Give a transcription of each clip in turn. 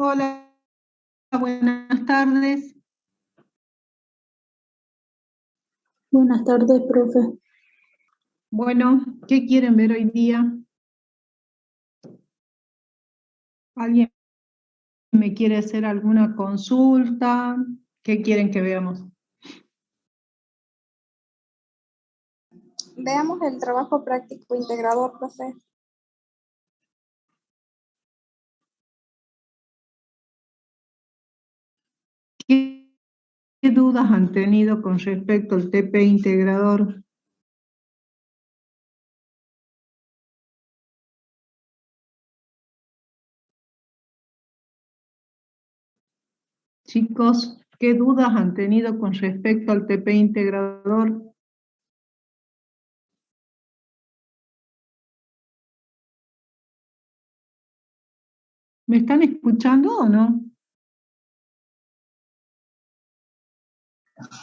Hola, buenas tardes. Buenas tardes, profe. Bueno, ¿qué quieren ver hoy día? ¿Alguien me quiere hacer alguna consulta? ¿Qué quieren que veamos? Veamos el trabajo práctico integrador, profe. ¿Qué dudas han tenido con respecto al TP integrador? Chicos, ¿qué dudas han tenido con respecto al TP integrador? ¿Me están escuchando o no?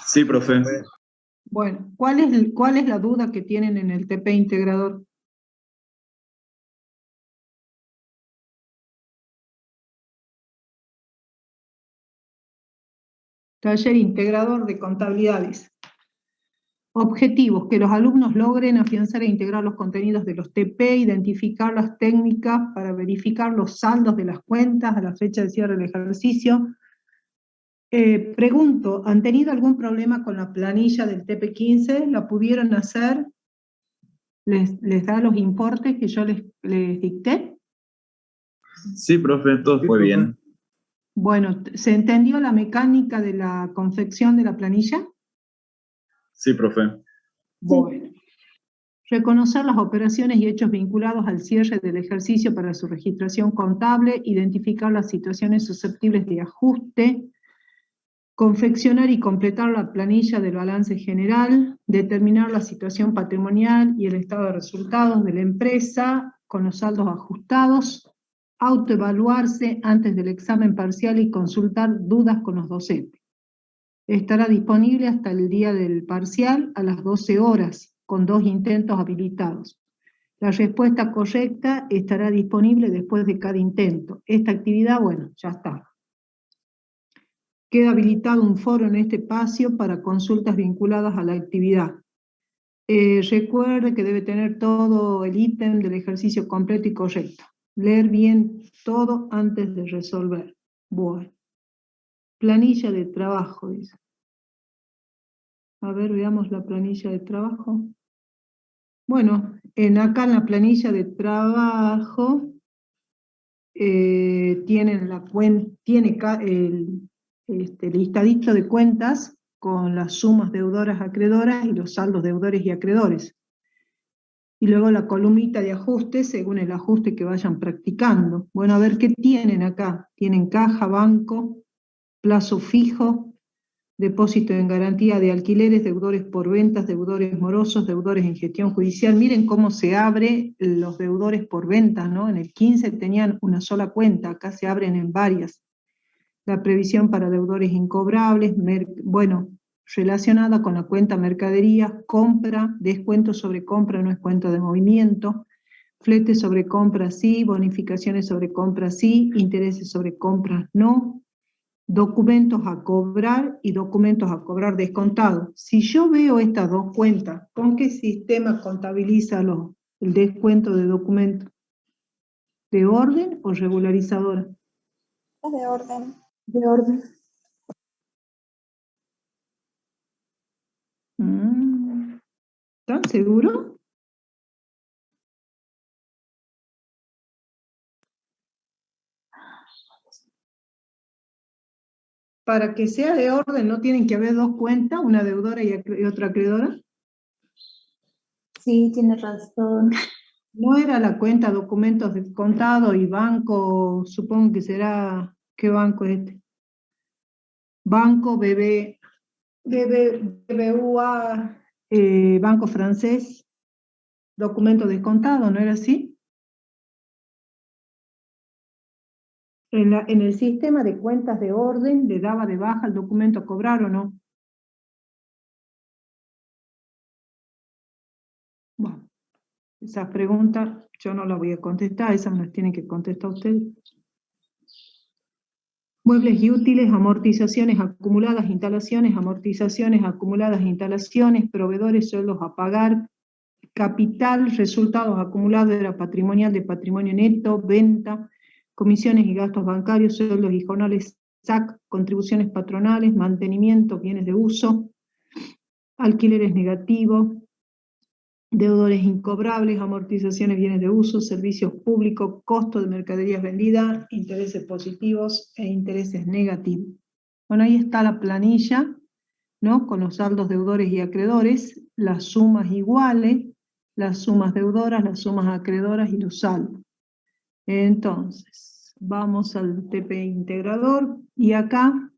Sí, profe. Bueno, ¿cuál es la duda que tienen en el TP integrador? Taller integrador de contabilidades. Objetivos: que los alumnos logren afianzar e integrar los contenidos de los TP, identificar las técnicas para verificar los saldos de las cuentas a la fecha de cierre del ejercicio. Pregunto, ¿han tenido algún problema con la planilla del TP15? ¿La pudieron hacer? ¿Les da los importes que yo les dicté? Sí, profe, todo fue bien. Bueno, ¿se entendió la mecánica de la confección de la planilla? Sí, profe. Bueno. Reconocer las operaciones y hechos vinculados al cierre del ejercicio para su registración contable, identificar las situaciones susceptibles de ajuste, confeccionar y completar la planilla del balance general, determinar la situación patrimonial y el estado de resultados de la empresa con los saldos ajustados, autoevaluarse antes del examen parcial y consultar dudas con los docentes. Estará disponible hasta el día del parcial a las 12 horas, con 2 intentos habilitados. La respuesta correcta estará disponible después de cada intento. Esta actividad, bueno, ya está. Queda habilitado un foro en este espacio para consultas vinculadas a la actividad. Recuerde que debe tener todo el ítem del ejercicio completo y correcto. Leer bien todo antes de resolver. Bueno. Planilla de trabajo, dice. A ver, veamos la planilla de trabajo. Bueno, acá en la planilla de trabajo tienen el listadito de cuentas con las sumas deudoras acreedoras y los saldos deudores y acreedores. Y luego la columnita de ajustes según el ajuste que vayan practicando. Bueno, a ver qué tienen acá. Tienen caja, banco, plazo fijo, depósito en garantía de alquileres, deudores por ventas, deudores morosos, deudores en gestión judicial. Miren cómo se abre los deudores por ventas, ¿no? En el 15 tenían una sola cuenta, acá se abren en varias. La previsión para deudores incobrables, bueno, relacionada con la cuenta mercadería, compra, descuento sobre compra no es cuenta de movimiento, flete sobre compra sí, bonificaciones sobre compra sí, intereses sobre compras no, documentos a cobrar y documentos a cobrar descontados. Si yo veo estas dos cuentas, ¿con qué sistema contabiliza el descuento de documentos? ¿De orden o regularizadora? Es de orden. De orden. ¿Están seguros? Para que sea de orden, ¿no tienen que haber dos cuentas, una deudora y otra acreedora? Sí, tiene razón. ¿No era la cuenta documentos descontados y banco, supongo que será, ¿qué banco es este? Banco BBVA, Banco Francés, documento descontado, ¿no era así? En el sistema de cuentas de orden, ¿le daba de baja el documento a cobrar o no? Bueno, esas preguntas yo no las voy a contestar, esas me las tienen que contestar ustedes. Muebles y útiles, amortizaciones acumuladas, instalaciones, proveedores, sueldos a pagar, capital, resultados acumulados de la patrimonial de patrimonio neto, venta, comisiones y gastos bancarios, sueldos y jornales SAC, contribuciones patronales, mantenimiento, bienes de uso, alquileres negativos, deudores incobrables, amortizaciones, bienes de uso, servicios públicos, costo de mercaderías vendidas, intereses positivos e intereses negativos. Bueno, ahí está la planilla, ¿no? Con los saldos deudores y acreedores, las sumas iguales, las sumas deudoras, las sumas acreedoras y los saldos. Entonces, vamos al TP integrador, y acá,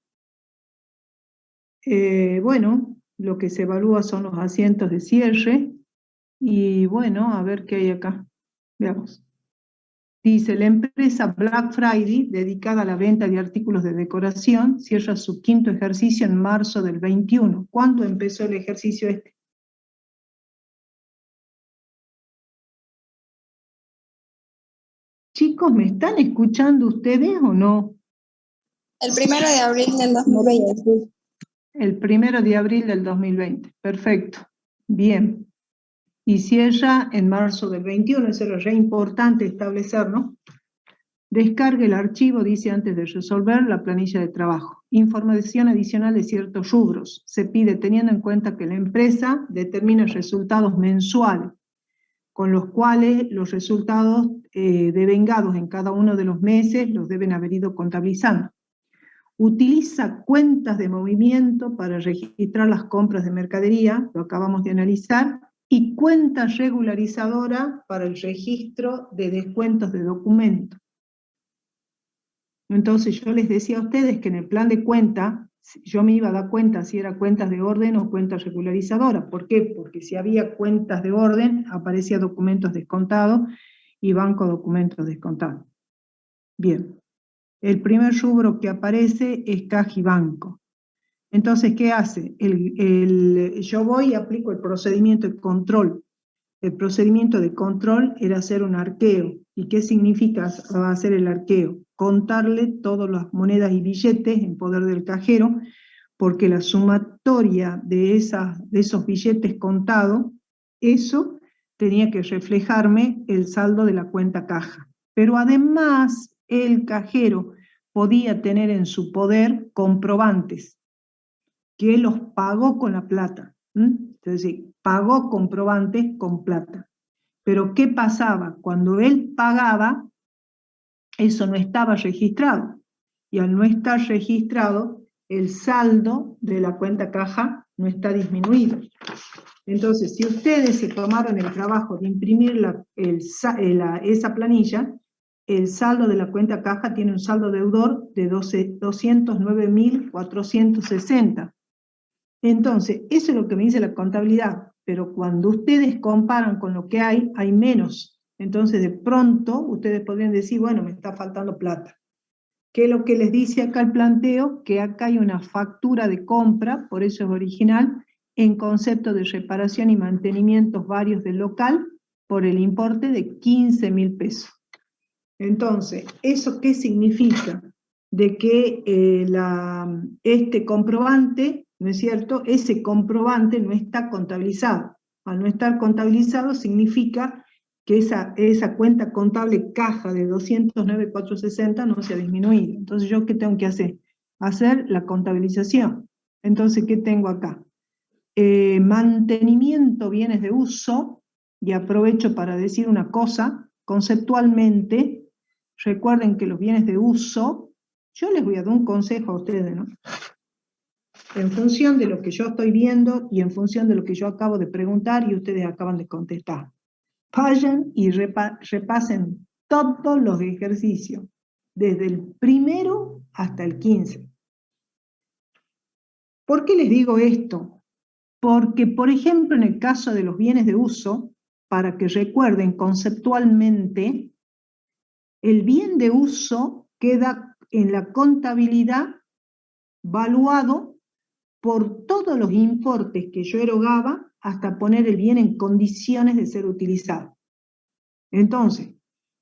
bueno, lo que se evalúa son los asientos de cierre, y bueno, a ver qué hay acá. Veamos. Dice, la empresa Black Friday, dedicada a la venta de artículos de decoración, cierra su 5º ejercicio en marzo del 21. ¿Cuándo empezó el ejercicio este? Chicos, ¿me están escuchando ustedes o no? El 1 de abril del 2020. El 1 de abril del 2020. Perfecto. Bien. Y cierra en marzo del 21, eso era re importante establecer, ¿no? Descargue el archivo, dice antes de resolver, la planilla de trabajo. Información adicional de ciertos rubros. Se pide teniendo en cuenta que la empresa determina resultados mensuales, con los cuales los resultados devengados en cada uno de los meses los deben haber ido contabilizando. Utiliza cuentas de movimiento para registrar las compras de mercadería, lo acabamos de analizar, y cuenta regularizadora para el registro de descuentos de documentos. Entonces yo les decía a ustedes que en el plan de cuenta, yo me iba a dar cuenta si era cuentas de orden o cuentas regularizadoras. ¿Por qué? Porque si había cuentas de orden, aparecía documentos descontados y banco documentos descontados. Bien, el primer rubro que aparece es caja y banco. Entonces, ¿qué hace? Yo voy y aplico el procedimiento de control. El procedimiento de control era hacer un arqueo. ¿Y qué significa hacer el arqueo? Contarle todas las monedas y billetes en poder del cajero, porque la sumatoria de esos billetes contados, eso tenía que reflejarme el saldo de la cuenta caja. Pero además, el cajero podía tener en su poder comprobantes, que los pagó con la plata. Entonces, pagó comprobantes con plata. Pero ¿qué pasaba? Cuando él pagaba, eso no estaba registrado. Y al no estar registrado, el saldo de la cuenta caja no está disminuido. Entonces, si ustedes se tomaron el trabajo de imprimir esa planilla, el saldo de la cuenta caja tiene un saldo deudor de 209.460. Entonces, eso es lo que me dice la contabilidad, pero cuando ustedes comparan con lo que hay menos. Entonces, de pronto, ustedes podrían decir, bueno, me está faltando plata. ¿Qué es lo que les dice acá el planteo? Que acá hay una factura de compra, por eso es original, en concepto de reparación y mantenimientos varios del local, por el importe de 15.000 pesos. Entonces, ¿eso qué significa? De que este comprobante, ¿no es cierto? Ese comprobante no está contabilizado. Al no estar contabilizado significa que esa cuenta contable caja de 209.460 no se ha disminuido. Entonces, ¿yo qué tengo que hacer? Hacer la contabilización. Entonces, ¿qué tengo acá? Mantenimiento, bienes de uso, y aprovecho para decir una cosa, conceptualmente, recuerden que los bienes de uso, yo les voy a dar un consejo a ustedes, ¿no? En función de lo que yo estoy viendo y en función de lo que yo acabo de preguntar y ustedes acaban de contestar. Vayan y repasen todos los ejercicios, desde el 1 hasta el 15. ¿Por qué les digo esto? Porque, por ejemplo, en el caso de los bienes de uso, para que recuerden conceptualmente, el bien de uso queda en la contabilidad valuado por todos los importes que yo erogaba hasta poner el bien en condiciones de ser utilizado. Entonces,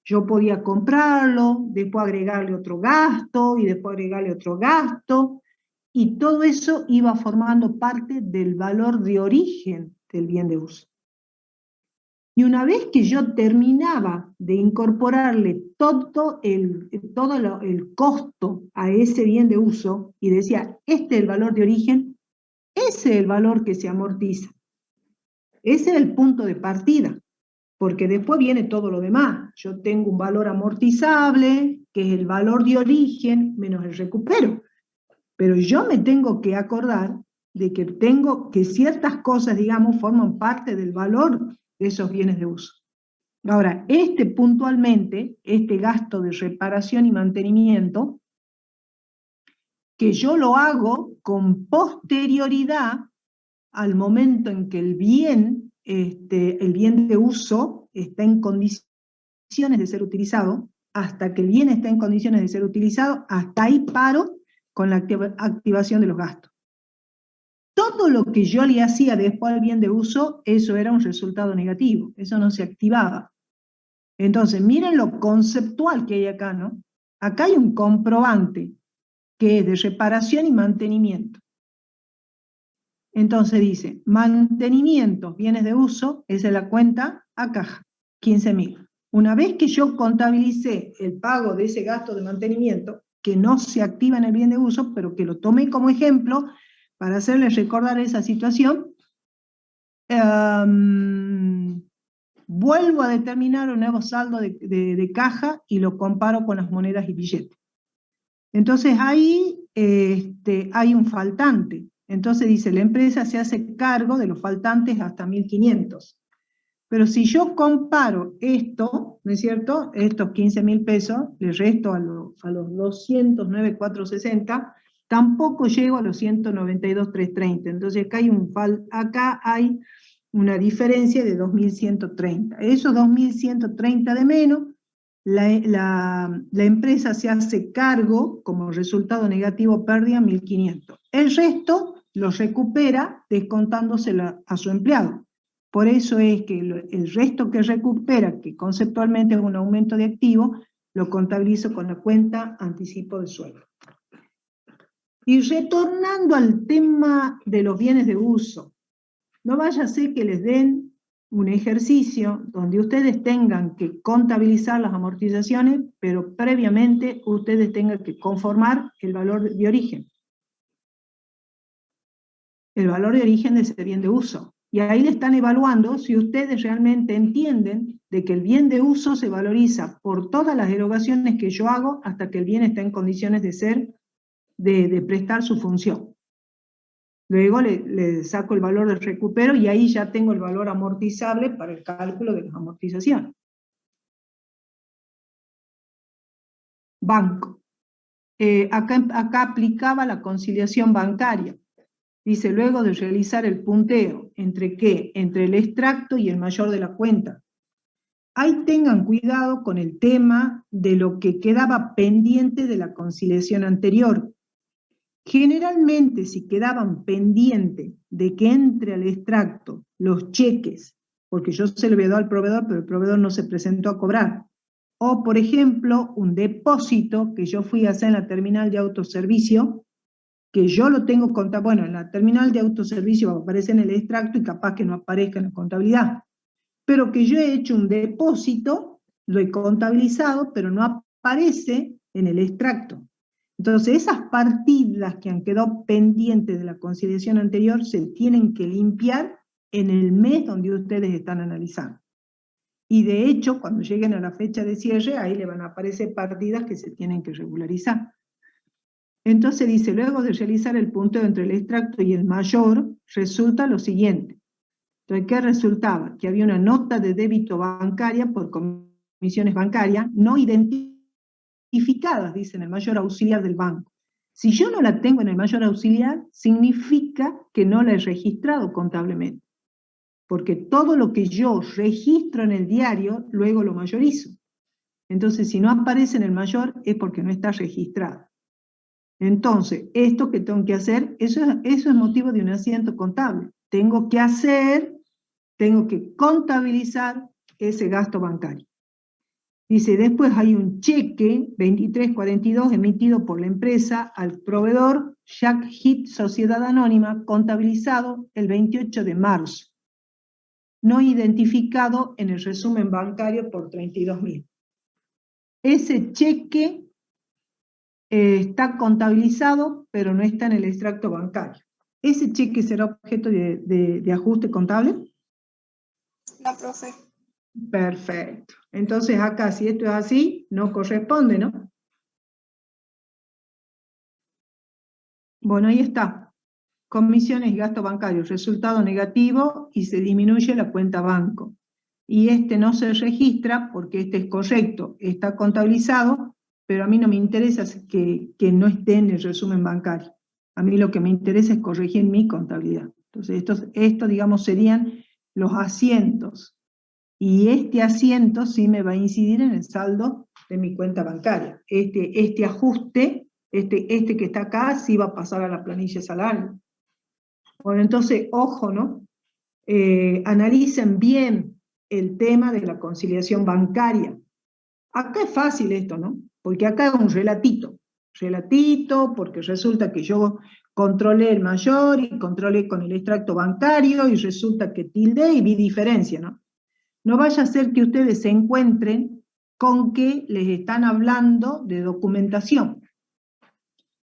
Yo podía comprarlo, después agregarle otro gasto, y después agregarle otro gasto, y todo eso iba formando parte del valor de origen del bien de uso. Y una vez que yo terminaba de incorporarle todo el costo a ese bien de uso, y decía, este es el valor de origen, ese es el valor que se amortiza. Ese es el punto de partida, porque después viene todo lo demás. Yo tengo un valor amortizable, que es el valor de origen, menos el recupero. Pero yo me tengo que acordar de que ciertas cosas, digamos, forman parte del valor de esos bienes de uso. Ahora, puntualmente, este gasto de reparación y mantenimiento, que yo lo hago con posterioridad al momento en que el bien de uso está en condiciones de ser utilizado, hasta que el bien está en condiciones de ser utilizado, hasta ahí paro con la activación de los gastos. Todo lo que yo le hacía después al bien de uso, eso era un resultado negativo, eso no se activaba. Entonces, miren lo conceptual que hay acá, ¿no? Acá hay un comprobante que es de reparación y mantenimiento. Entonces dice, mantenimiento, bienes de uso, esa es la cuenta a caja, 15.000. Una vez que yo contabilicé el pago de ese gasto de mantenimiento, que no se activa en el bien de uso, pero que lo tomé como ejemplo para hacerles recordar esa situación, vuelvo a determinar un nuevo saldo de caja y lo comparo con las monedas y billetes. Entonces ahí hay un faltante. Entonces dice, la empresa se hace cargo de los faltantes hasta 1.500. Pero si yo comparo esto, ¿no es cierto? Estos 15.000 pesos, le resto a los 209.460, tampoco llego a los 192.330. Entonces acá hay una diferencia de 2.130. Esos 2.130 de menos, la empresa se hace cargo, como resultado negativo pérdida, 1.500. El resto lo recupera descontándosela a su empleado. Por eso es que el resto que recupera, que conceptualmente es un aumento de activo, lo contabilizo con la cuenta anticipo de sueldo. Y retornando al tema de los bienes de uso, no vaya a ser que les den un ejercicio donde ustedes tengan que contabilizar las amortizaciones, pero previamente ustedes tengan que conformar el valor de origen. El valor de origen de ese bien de uso. Y ahí le están evaluando si ustedes realmente entienden de que el bien de uso se valoriza por todas las erogaciones que yo hago hasta que el bien está en condiciones de prestar su función. Luego le saco el valor del recupero y ahí ya tengo el valor amortizable para el cálculo de las amortizaciones. Banco. Acá aplicaba la conciliación bancaria. Dice, luego de realizar el punteo, ¿entre qué? Entre el extracto y el mayor de la cuenta. Ahí tengan cuidado con el tema de lo que quedaba pendiente de la conciliación anterior. Generalmente, si quedaban pendientes de que entre al extracto los cheques, porque yo se lo había dado al proveedor, pero el proveedor no se presentó a cobrar, o por ejemplo, un depósito que yo fui a hacer en la terminal de autoservicio, que yo lo tengo contado, bueno, en la terminal de autoservicio aparece en el extracto y capaz que no aparezca en la contabilidad, pero que yo he hecho un depósito, lo he contabilizado, pero no aparece en el extracto. Entonces esas partidas que han quedado pendientes de la conciliación anterior se tienen que limpiar en el mes donde ustedes están analizando. Y de hecho, cuando lleguen a la fecha de cierre, ahí le van a aparecer partidas que se tienen que regularizar. Entonces dice, luego de realizar el punteo entre el extracto y el mayor, resulta lo siguiente. Entonces, ¿qué resultaba? Que había una nota de débito bancaria por comisiones bancarias no identificadas, dice, en el mayor auxiliar del banco. Si yo no la tengo en el mayor auxiliar, significa que no la he registrado contablemente. Porque todo lo que yo registro en el diario, luego lo mayorizo. Entonces, si no aparece en el mayor, es porque no está registrado. Entonces, esto que tengo que hacer, eso es motivo de un asiento contable. Tengo que contabilizar ese gasto bancario. Dice, después hay un cheque 2342 emitido por la empresa al proveedor Jack Hit Sociedad Anónima, contabilizado el 28 de marzo, no identificado en el resumen bancario por 32.000. Ese cheque está contabilizado, pero no está en el extracto bancario. ¿Ese cheque será objeto de ajuste contable? No, profe. Perfecto. Entonces acá, si esto es así, no corresponde, ¿no? Bueno, ahí está. Comisiones y gasto bancario, resultado negativo y se disminuye la cuenta banco. Y este no se registra porque este es correcto, está contabilizado, pero a mí no me interesa que no esté en el resumen bancario. A mí lo que me interesa es corregir mi contabilidad. Entonces, estos digamos, serían los asientos. Y este asiento sí me va a incidir en el saldo de mi cuenta bancaria. Este ajuste, este que está acá, sí va a pasar a la planilla salario. Bueno, entonces, ojo, ¿no? Analicen bien el tema de la conciliación bancaria. Acá es fácil esto, ¿no? Porque acá es un relatito, porque resulta que yo controlé el mayor y controlé con el extracto bancario y resulta que tildé y vi diferencia, ¿no? No vaya a ser que ustedes se encuentren con que les están hablando de documentación.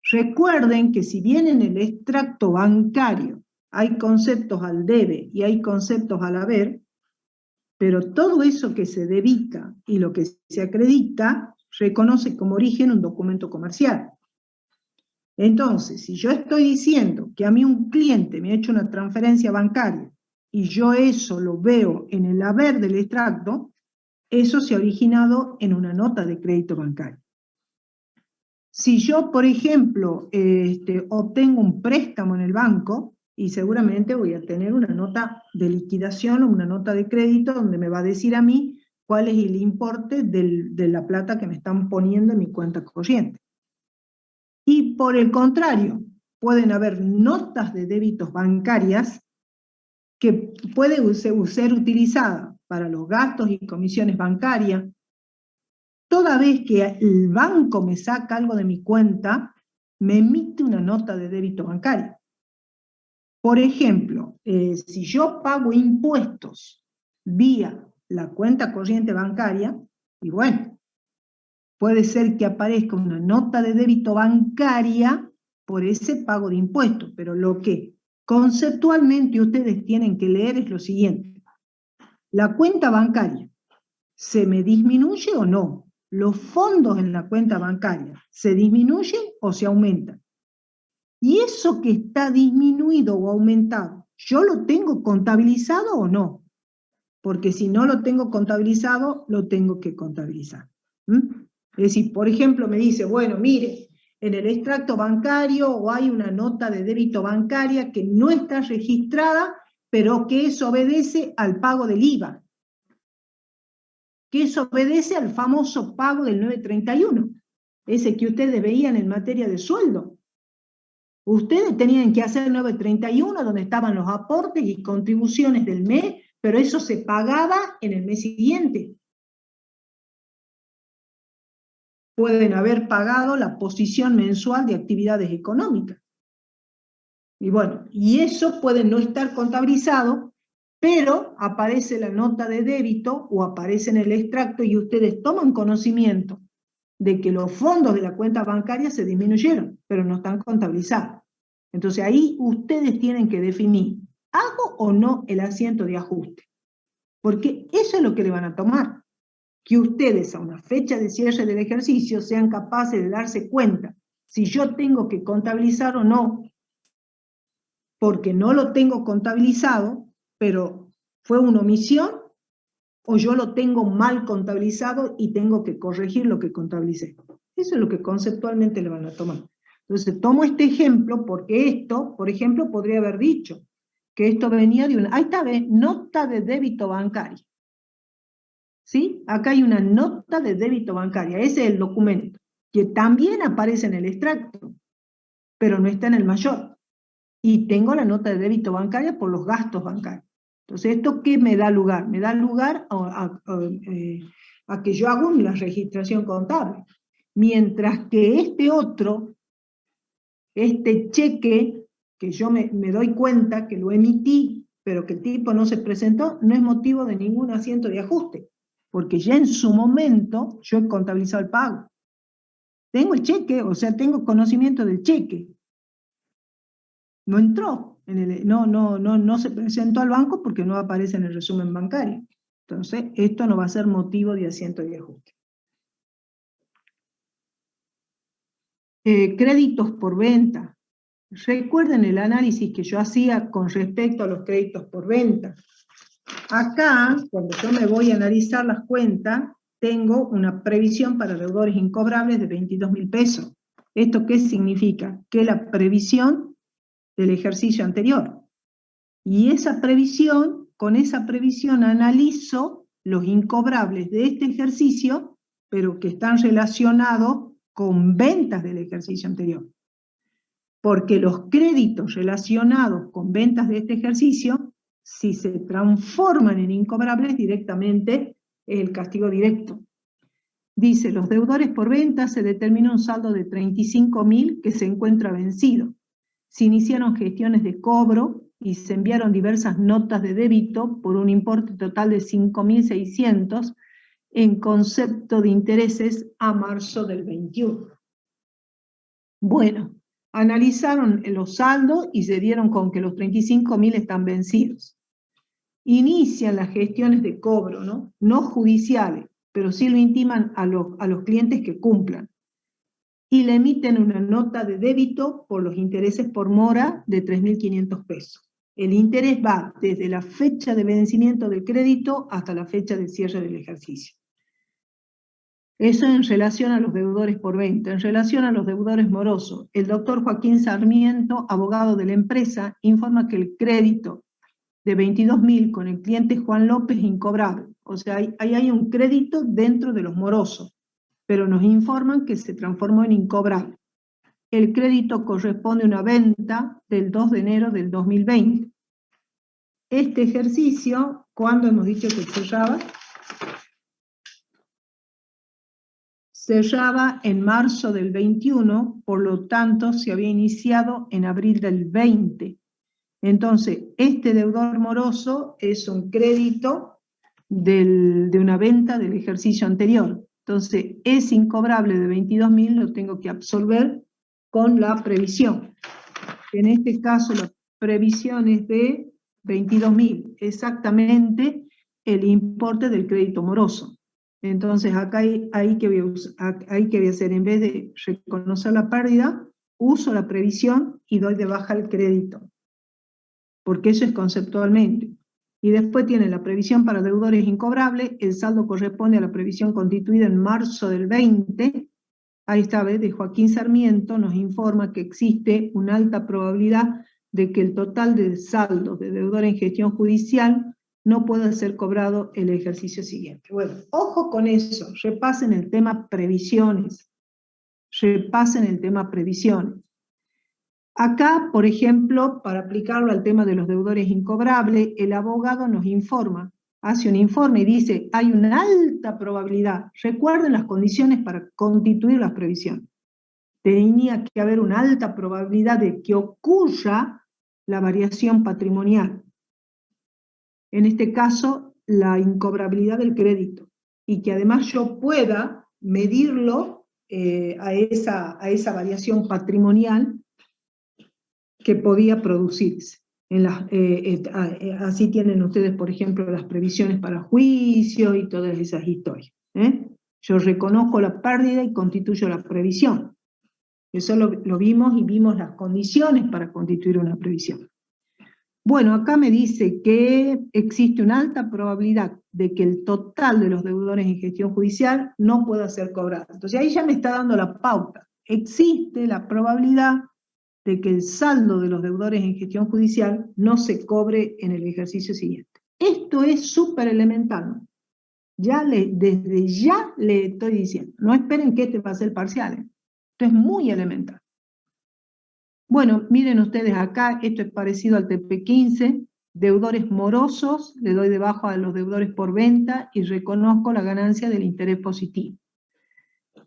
Recuerden que si bien en el extracto bancario hay conceptos al debe y hay conceptos al haber, pero todo eso que se debita y lo que se acredita reconoce como origen un documento comercial. Entonces, si yo estoy diciendo que a mí un cliente me ha hecho una transferencia bancaria y yo eso lo veo en el haber del extracto, eso se ha originado en una nota de crédito bancario. Si yo, por ejemplo, obtengo un préstamo en el banco, y seguramente voy a tener una nota de liquidación o una nota de crédito donde me va a decir a mí cuál es el importe de la plata que me están poniendo en mi cuenta corriente. Y por el contrario, pueden haber notas de débitos bancarias que pueden ser utilizadas para los gastos y comisiones bancarias. Toda vez que el banco me saca algo de mi cuenta, me emite una nota de débito bancario. Por ejemplo, si yo pago impuestos vía la cuenta corriente bancaria, y bueno, puede ser que aparezca una nota de débito bancaria por ese pago de impuestos, pero lo que conceptualmente ustedes tienen que leer es lo siguiente. La cuenta bancaria, ¿se me disminuye o no? Los fondos en la cuenta bancaria, ¿se disminuyen o se aumentan? Y eso que está disminuido o aumentado, ¿yo lo tengo contabilizado o no? Porque si no lo tengo contabilizado, lo tengo que contabilizar. Es decir, por ejemplo, me dice, bueno, mire, en el extracto bancario o hay una nota de débito bancaria que no está registrada, pero que eso obedece al pago del IVA, que eso obedece al famoso pago del 931, ese que ustedes veían en materia de sueldo. Ustedes tenían que hacer 931, donde estaban los aportes y contribuciones del mes, pero eso se pagaba en el mes siguiente. Pueden haber pagado la posición mensual de actividades económicas. Y bueno, y eso puede no estar contabilizado, pero aparece la nota de débito o aparece en el extracto y ustedes toman conocimiento de que los fondos de la cuenta bancaria se disminuyeron, pero no están contabilizados. Entonces ahí ustedes tienen que definir, ¿hago o no el asiento de ajuste? Porque eso es lo que le van a tomar. Que ustedes a una fecha de cierre del ejercicio sean capaces de darse cuenta si yo tengo que contabilizar o no, porque no lo tengo contabilizado, pero fue una omisión, o yo lo tengo mal contabilizado y tengo que corregir lo que contabilicé. Eso es lo que conceptualmente le van a tomar. Entonces, tomo este ejemplo porque esto, por ejemplo, podría haber dicho que esto venía de una... Ahí está, ¿ves? Nota de débito bancario. ¿Sí? Acá hay una nota de débito bancaria. Ese es el documento, que también aparece en el extracto, pero no está en el mayor. Y tengo la nota de débito bancaria por los gastos bancarios. Entonces, ¿esto qué me da lugar? Me da lugar a que yo hago la registración contable. Mientras que este otro, este cheque, que yo me doy cuenta que lo emití, pero que el tipo no se presentó, no es motivo de ningún asiento de ajuste, porque ya en su momento yo he contabilizado el pago. Tengo el cheque, o sea, tengo conocimiento del cheque. No entró, no se presentó al banco porque no aparece en el resumen bancario. Entonces, esto no va a ser motivo de asiento de ajuste. Créditos por venta. Recuerden el análisis que yo hacía con respecto a los créditos por venta. Acá, cuando yo me voy a analizar las cuentas, tengo una previsión para deudores incobrables de 22.000 pesos. ¿Esto qué significa? Que la previsión del ejercicio anterior. Y esa previsión, con esa previsión analizo los incobrables de este ejercicio, pero que están relacionados con ventas del ejercicio anterior. Porque los créditos relacionados con ventas de este ejercicio, si se transforman en incobrables directamente, es el castigo directo. Dice, los deudores por venta se determina un saldo de 35.000 que se encuentra vencido. Se iniciaron gestiones de cobro y se enviaron diversas notas de débito por un importe total de 5.600 en concepto de intereses a marzo del 21. Bueno, analizaron los saldos y se dieron con que los 35.000 están vencidos. Inician las gestiones de cobro, no judiciales, pero sí lo intiman a los clientes que cumplan. Y le emiten una nota de débito por los intereses por mora de 3.500 pesos. El interés va desde la fecha de vencimiento del crédito hasta la fecha de cierre del ejercicio. Eso en relación a los deudores por venta. En relación a los deudores morosos, el doctor Joaquín Sarmiento, abogado de la empresa, informa que el crédito de 22.000 con el cliente Juan López es incobrable. O sea, ahí hay un crédito dentro de los morosos, pero nos informan que se transformó en incobrable. El crédito corresponde a una venta del 2 de enero del 2020. Este ejercicio, ¿cuándo hemos dicho que cerraba? Cerraba en marzo del 21, por lo tanto se había iniciado en abril del 20. Entonces, este deudor moroso es un crédito de una venta del ejercicio anterior. Entonces, ese incobrable de 22.000 lo tengo que absolver con la previsión. En este caso, la previsión es de 22.000, exactamente el importe del crédito moroso. Entonces, acá hay que voy a hacer, en vez de reconocer la pérdida, uso la previsión y doy de baja el crédito. Porque eso es conceptualmente. Y después tiene la previsión para deudores incobrables, el saldo corresponde a la previsión constituida en marzo del 20, ahí está, de Joaquín Sarmiento, nos informa que existe una alta probabilidad de que el total de saldo de deudor en gestión judicial no pueda ser cobrado el ejercicio siguiente. Bueno, ojo con eso, repasen el tema previsiones. Repasen el tema previsiones. Acá, por ejemplo, para aplicarlo al tema de los deudores incobrables, el abogado nos informa, hace un informe y dice, hay una alta probabilidad, recuerden las condiciones para constituir las previsiones. Tenía que haber una alta probabilidad de que ocurra la variación patrimonial. En este caso, la incobrabilidad del crédito, y que además yo pueda medirlo a esa variación patrimonial que podía producirse. Así tienen ustedes, por ejemplo, las previsiones para juicio y todas esas historias. Yo reconozco la pérdida y constituyo la previsión. Eso lo vimos y vimos las condiciones para constituir una previsión. Bueno, acá me dice que existe una alta probabilidad de que el total de los deudores en gestión judicial no pueda ser cobrado. Entonces ahí ya me está dando la pauta. Existe la probabilidad de que el saldo de los deudores en gestión judicial no se cobre en el ejercicio siguiente. Esto es súper elemental, ¿no? Desde ya le estoy diciendo, no esperen que este va a ser parcial, ¿eh? Esto es muy elemental. Bueno, miren ustedes acá, esto es parecido al TP15, deudores morosos, le doy de baja a los deudores por venta y reconozco la ganancia del interés positivo.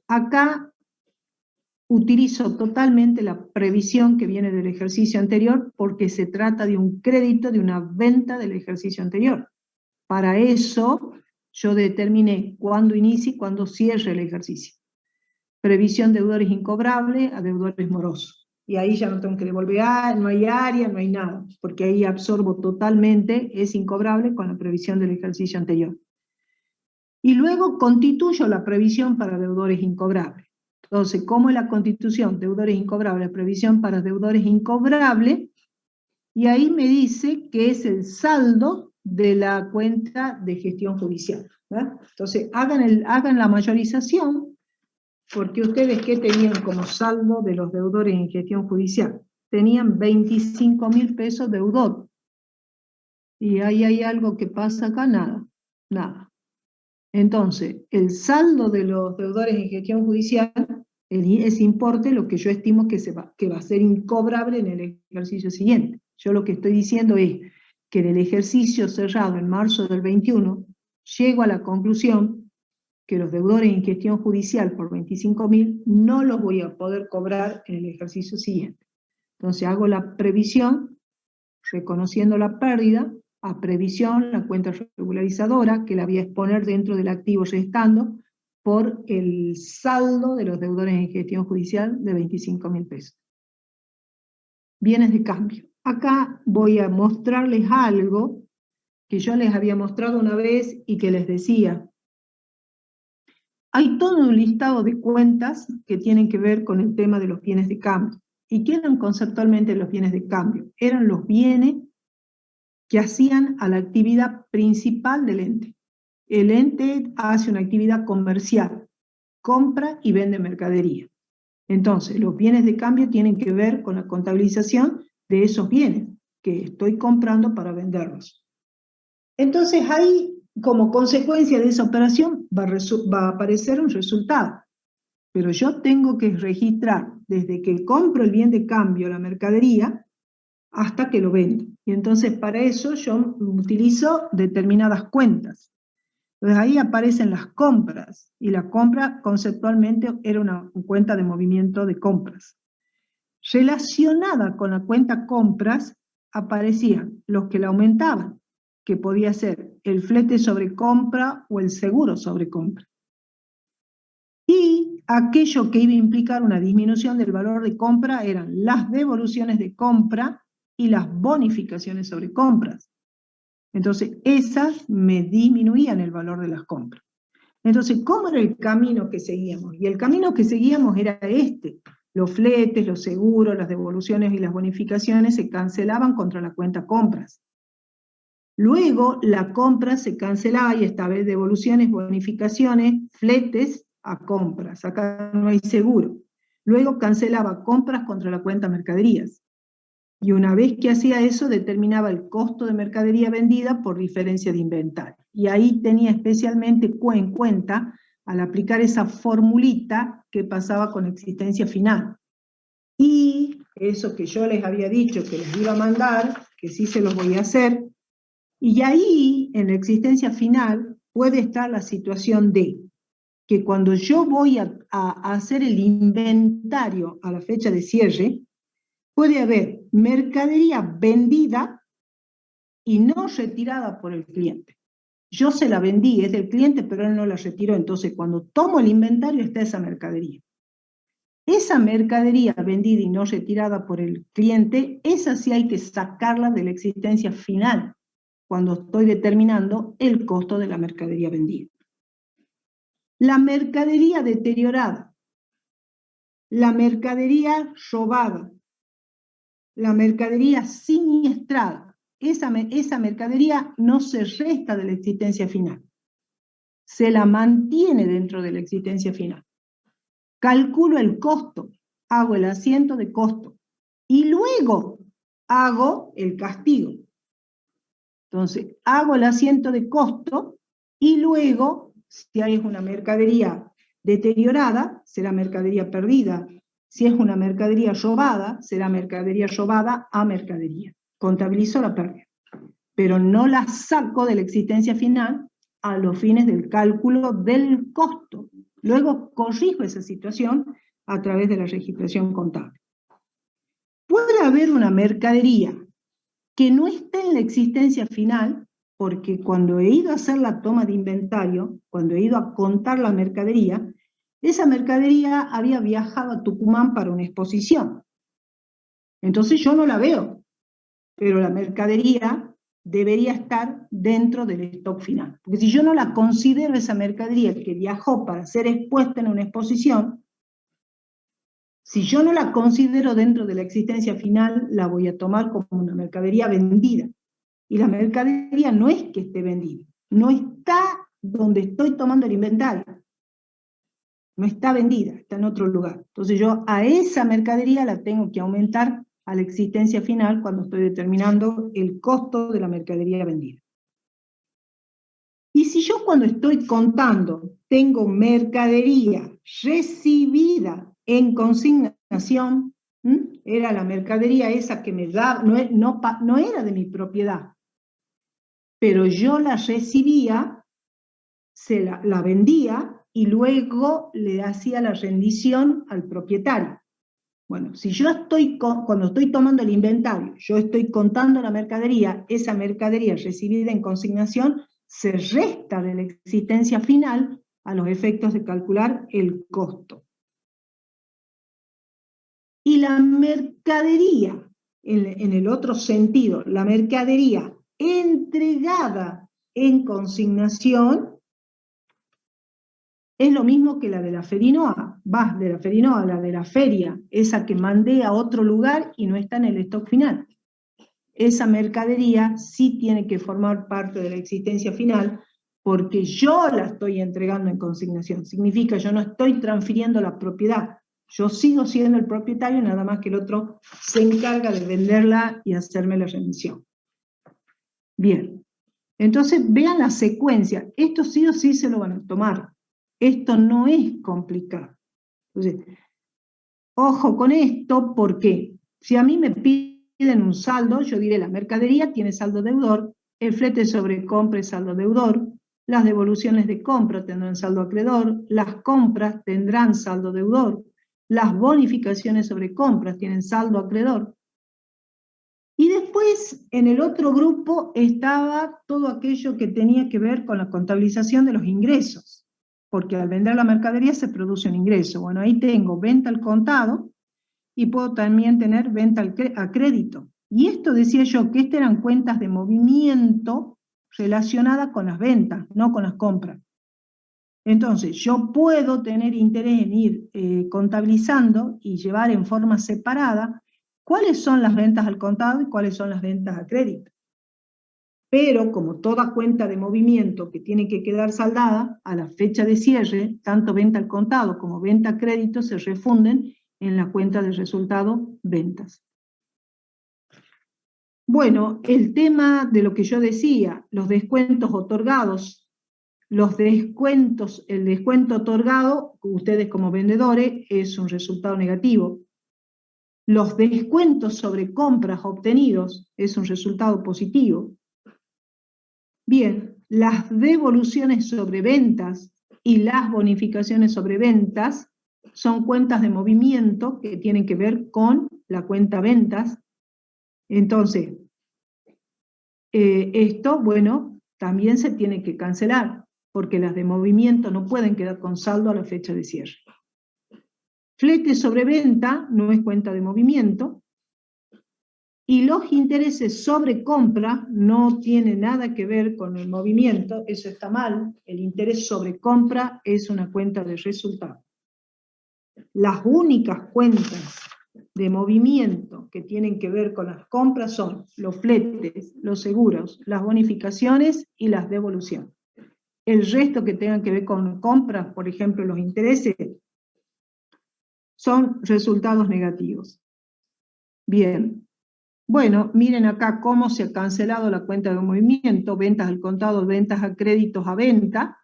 Acá utilizo totalmente la previsión que viene del ejercicio anterior porque se trata de un crédito de una venta del ejercicio anterior. Para eso yo determiné cuándo inicie y cuándo cierre el ejercicio. Previsión de deudores incobrables a deudores morosos. Y ahí ya no tengo que devolver, no hay área, no hay nada, porque ahí absorbo totalmente ese incobrable con la previsión del ejercicio anterior. Y luego constituyo la previsión para deudores incobrables. Entonces, ¿cómo es la constitución? Deudores incobrables, previsión para deudores incobrables, y ahí me dice que es el saldo de la cuenta de gestión judicial, ¿verdad? Entonces, hagan la mayorización, porque ustedes, ¿qué tenían como saldo de los deudores en gestión judicial? Tenían 25.000 pesos deudor. Y ahí hay algo que pasa acá, nada, nada. Entonces, el saldo de los deudores en gestión judicial, ese importe, lo que yo estimo que va a ser incobrable en el ejercicio siguiente. Yo lo que estoy diciendo es que en el ejercicio cerrado en marzo del 21, llego a la conclusión que los deudores en gestión judicial por 25.000 no los voy a poder cobrar en el ejercicio siguiente. Entonces hago la previsión, reconociendo la pérdida, a previsión la cuenta regularizadora, que la voy a exponer dentro del activo restando, por el saldo de los deudores en gestión judicial de 25.000 pesos. Bienes de cambio. Acá voy a mostrarles algo que yo les había mostrado una vez y que les decía. Hay todo un listado de cuentas que tienen que ver con el tema de los bienes de cambio. ¿Y qué eran conceptualmente los bienes de cambio? Eran los bienes que hacían a la actividad principal del ente. El ente hace una actividad comercial, compra y vende mercadería. Entonces, los bienes de cambio tienen que ver con la contabilización de esos bienes que estoy comprando para venderlos. Entonces, ahí, como consecuencia de esa operación, va a aparecer un resultado. Pero yo tengo que registrar desde que compro el bien de cambio, la mercadería, hasta que lo vendo. Y entonces para eso yo utilizo determinadas cuentas. Entonces ahí aparecen las compras, y la compra conceptualmente era una cuenta de movimiento de compras. Relacionada con la cuenta compras aparecían los que la aumentaban, que podía ser el flete sobre compra o el seguro sobre compra. Y aquello que iba a implicar una disminución del valor de compra eran las devoluciones de compra y las bonificaciones sobre compras. Entonces, esas me disminuían el valor de las compras. Entonces, ¿cómo era el camino que seguíamos? Y el camino que seguíamos era este. Los fletes, los seguros, las devoluciones y las bonificaciones se cancelaban contra la cuenta compras. Luego, la compra se cancelaba y esta vez devoluciones, bonificaciones, fletes a compras. Acá no hay seguro. Luego cancelaba compras contra la cuenta mercaderías. Y una vez que hacía eso, determinaba el costo de mercadería vendida por diferencia de inventario. Y ahí tenía especialmente en cuenta, al aplicar esa formulita, que pasaba con existencia final. Y eso que yo les había dicho que les iba a mandar, que sí se los voy a hacer, y ahí, en la existencia final, puede estar la situación de que cuando yo voy a hacer el inventario a la fecha de cierre, puede haber mercadería vendida y no retirada por el cliente. Yo se la vendí, es del cliente, pero él no la retiró. Entonces, cuando tomo el inventario está esa mercadería. Esa mercadería vendida y no retirada por el cliente, esa sí hay que sacarla de la existencia final, cuando estoy determinando el costo de la mercadería vendida. La mercadería deteriorada, la mercadería robada, la mercadería siniestrada, esa mercadería no se resta de la existencia final, se la mantiene dentro de la existencia final. Calculo el costo, hago el asiento de costo, y luego hago el castigo. Entonces, hago el asiento de costo, y luego, si hay una mercadería deteriorada, será mercadería perdida. Si es una mercadería robada, será mercadería robada a mercadería. Contabilizo la pérdida. pero no las saco de la existencia final a los fines del cálculo del costo. Luego corrijo esa situación a través de la registración contable. Puede haber una mercadería que no esté en la existencia final, porque cuando he ido a hacer la toma de inventario, cuando he ido a contar la mercadería, esa mercadería había viajado a Tucumán para una exposición. Entonces yo no la veo, pero la mercadería debería estar dentro del stock final. Porque si yo no la considero esa mercadería que viajó para ser expuesta en una exposición, si yo no la considero dentro de la existencia final, la voy a tomar como una mercadería vendida. Y la mercadería no es que esté vendida, no está donde estoy tomando el inventario. No está vendida, está en otro lugar. Entonces yo a esa mercadería la tengo que aumentar a la existencia final cuando estoy determinando el costo de la mercadería vendida. Y si yo cuando estoy contando tengo mercadería recibida en consignación, era la mercadería esa que me da, no era de mi propiedad, pero yo la recibía, la vendía y luego le hacía la rendición al propietario. Bueno, si yo cuando estoy tomando el inventario, yo estoy contando la mercadería, esa mercadería recibida en consignación se resta de la existencia final a los efectos de calcular el costo. Y la mercadería, en el otro sentido, la mercadería entregada en consignación, es lo mismo que la de la Ferinoa, va de la Ferinoa a la de la feria, esa que mandé a otro lugar y no está en el stock final. Esa mercadería sí tiene que formar parte de la existencia final porque yo la estoy entregando en consignación. Significa yo no estoy transfiriendo la propiedad, yo sigo siendo el propietario, nada más que el otro se encarga de venderla y hacerme la remisión. Bien, entonces vean la secuencia, esto sí o sí se lo van a tomar. Esto no es complicado. Entonces, ojo con esto, porque si a mí me piden un saldo, yo diré la mercadería tiene saldo deudor, el flete sobre compra es saldo deudor, las devoluciones de compra tendrán saldo acreedor, las compras tendrán saldo deudor, las bonificaciones sobre compras tienen saldo acreedor. Y después, en el otro grupo, estaba todo aquello que tenía que ver con la contabilización de los ingresos. Porque al vender la mercadería se produce un ingreso. Bueno, ahí tengo venta al contado y puedo también tener venta a crédito. Y esto decía yo que estas eran cuentas de movimiento relacionadas con las ventas, no con las compras. Entonces, yo puedo tener interés en ir contabilizando y llevar en forma separada cuáles son las ventas al contado y cuáles son las ventas a crédito. Pero como toda cuenta de movimiento que tiene que quedar saldada, a la fecha de cierre, tanto venta al contado como venta a crédito se refunden en la cuenta de resultado ventas. Bueno, el tema de lo que yo decía, los descuentos otorgados, el descuento otorgado, ustedes como vendedores, es un resultado negativo. Los descuentos sobre compras obtenidos es un resultado positivo. Bien, las devoluciones sobre ventas y las bonificaciones sobre ventas son cuentas de movimiento que tienen que ver con la cuenta ventas. Entonces, esto, bueno, también se tiene que cancelar, porque las de movimiento no pueden quedar con saldo a la fecha de cierre. Flete sobre venta no es cuenta de movimiento, y los intereses sobre compra no tienen nada que ver con el movimiento, eso está mal, el interés sobre compra es una cuenta de resultado. Las únicas cuentas de movimiento que tienen que ver con las compras son los fletes, los seguros, las bonificaciones y las devoluciones. El resto que tengan que ver con compras, por ejemplo los intereses, son resultados negativos. Bien. Bueno, miren acá cómo se ha cancelado la cuenta de movimiento, ventas al contado, ventas a créditos a venta,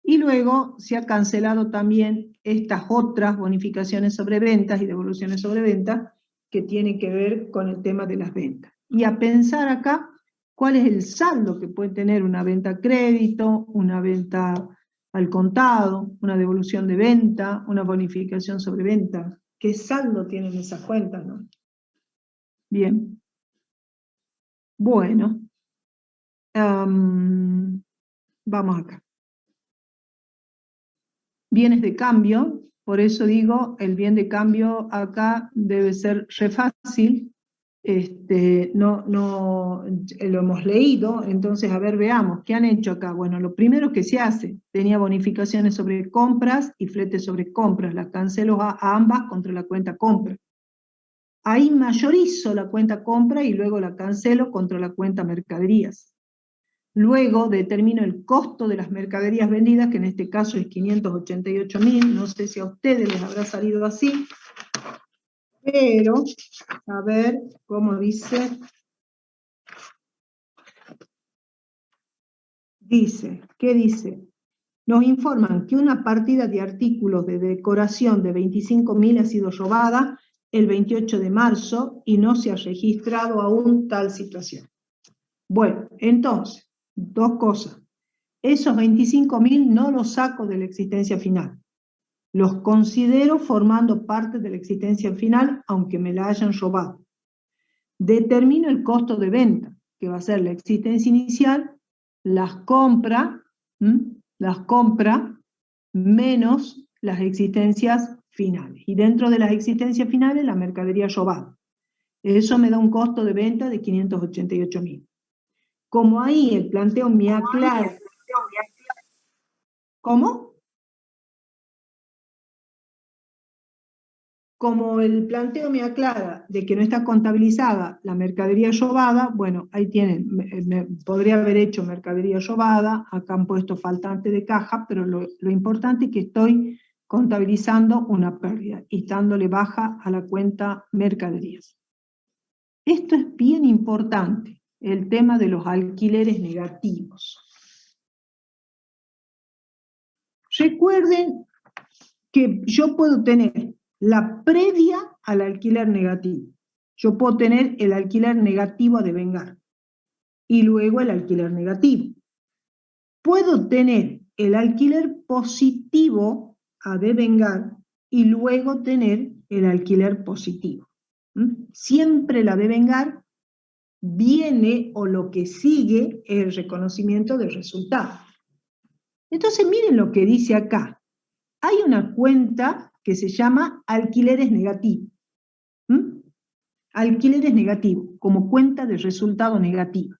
y luego se ha cancelado también estas otras bonificaciones sobre ventas y devoluciones sobre ventas que tienen que ver con el tema de las ventas. Y a pensar acá ¿Cuál es el saldo que puede tener una venta a crédito, una venta al contado, una devolución de venta, una bonificación sobre venta? ¿Qué saldo tienen esas cuentas, no? Bien. Bueno. Vamos acá. Bienes de cambio, por eso digo, el bien de cambio acá debe ser re fácil. Lo hemos leído, entonces, a ver, veamos, ¿qué han hecho acá? Bueno, lo primero que se hace, tenía bonificaciones sobre compras y fletes sobre compras, las cancelo a ambas contra la cuenta compra. Ahí mayorizo la cuenta compra y luego la cancelo contra la cuenta mercaderías. Luego determino el costo de las mercaderías vendidas, que en este caso es 588.000, no sé si a ustedes les habrá salido así, pero, a ver, ¿cómo dice? ¿Qué dice? Nos informan que una partida de artículos de decoración de 25.000 ha sido robada el 28 de marzo y no se ha registrado aún tal situación. Bueno, entonces, dos cosas. Esos 25.000 no los saco de la existencia final. Los considero formando parte de la existencia final, aunque me la hayan robado. Determino el costo de venta, que va a ser la existencia inicial, las compra menos las existencias finales. Y dentro de las existencias finales, la mercadería robada. Eso me da un costo de venta de 588.000. Como ahí el planteo me aclara... ¿Cómo? Como el planteo me aclara de que no está contabilizada la mercadería robada, bueno, ahí tienen, podría haber hecho mercadería robada, acá han puesto faltante de caja, pero lo importante es que estoy contabilizando una pérdida y dándole baja a la cuenta mercaderías. Esto es bien importante, el tema de los alquileres negativos. Recuerden que yo puedo tener la previa al alquiler negativo. Yo puedo tener el alquiler negativo a devengar y luego el alquiler negativo. Puedo tener el alquiler positivo a devengar y luego tener el alquiler positivo. Siempre la devengar viene o lo que sigue es el reconocimiento del resultado. Entonces miren lo que dice acá. Hay una cuenta que se llama alquileres negativos. Alquileres negativos, como cuenta de resultado negativo.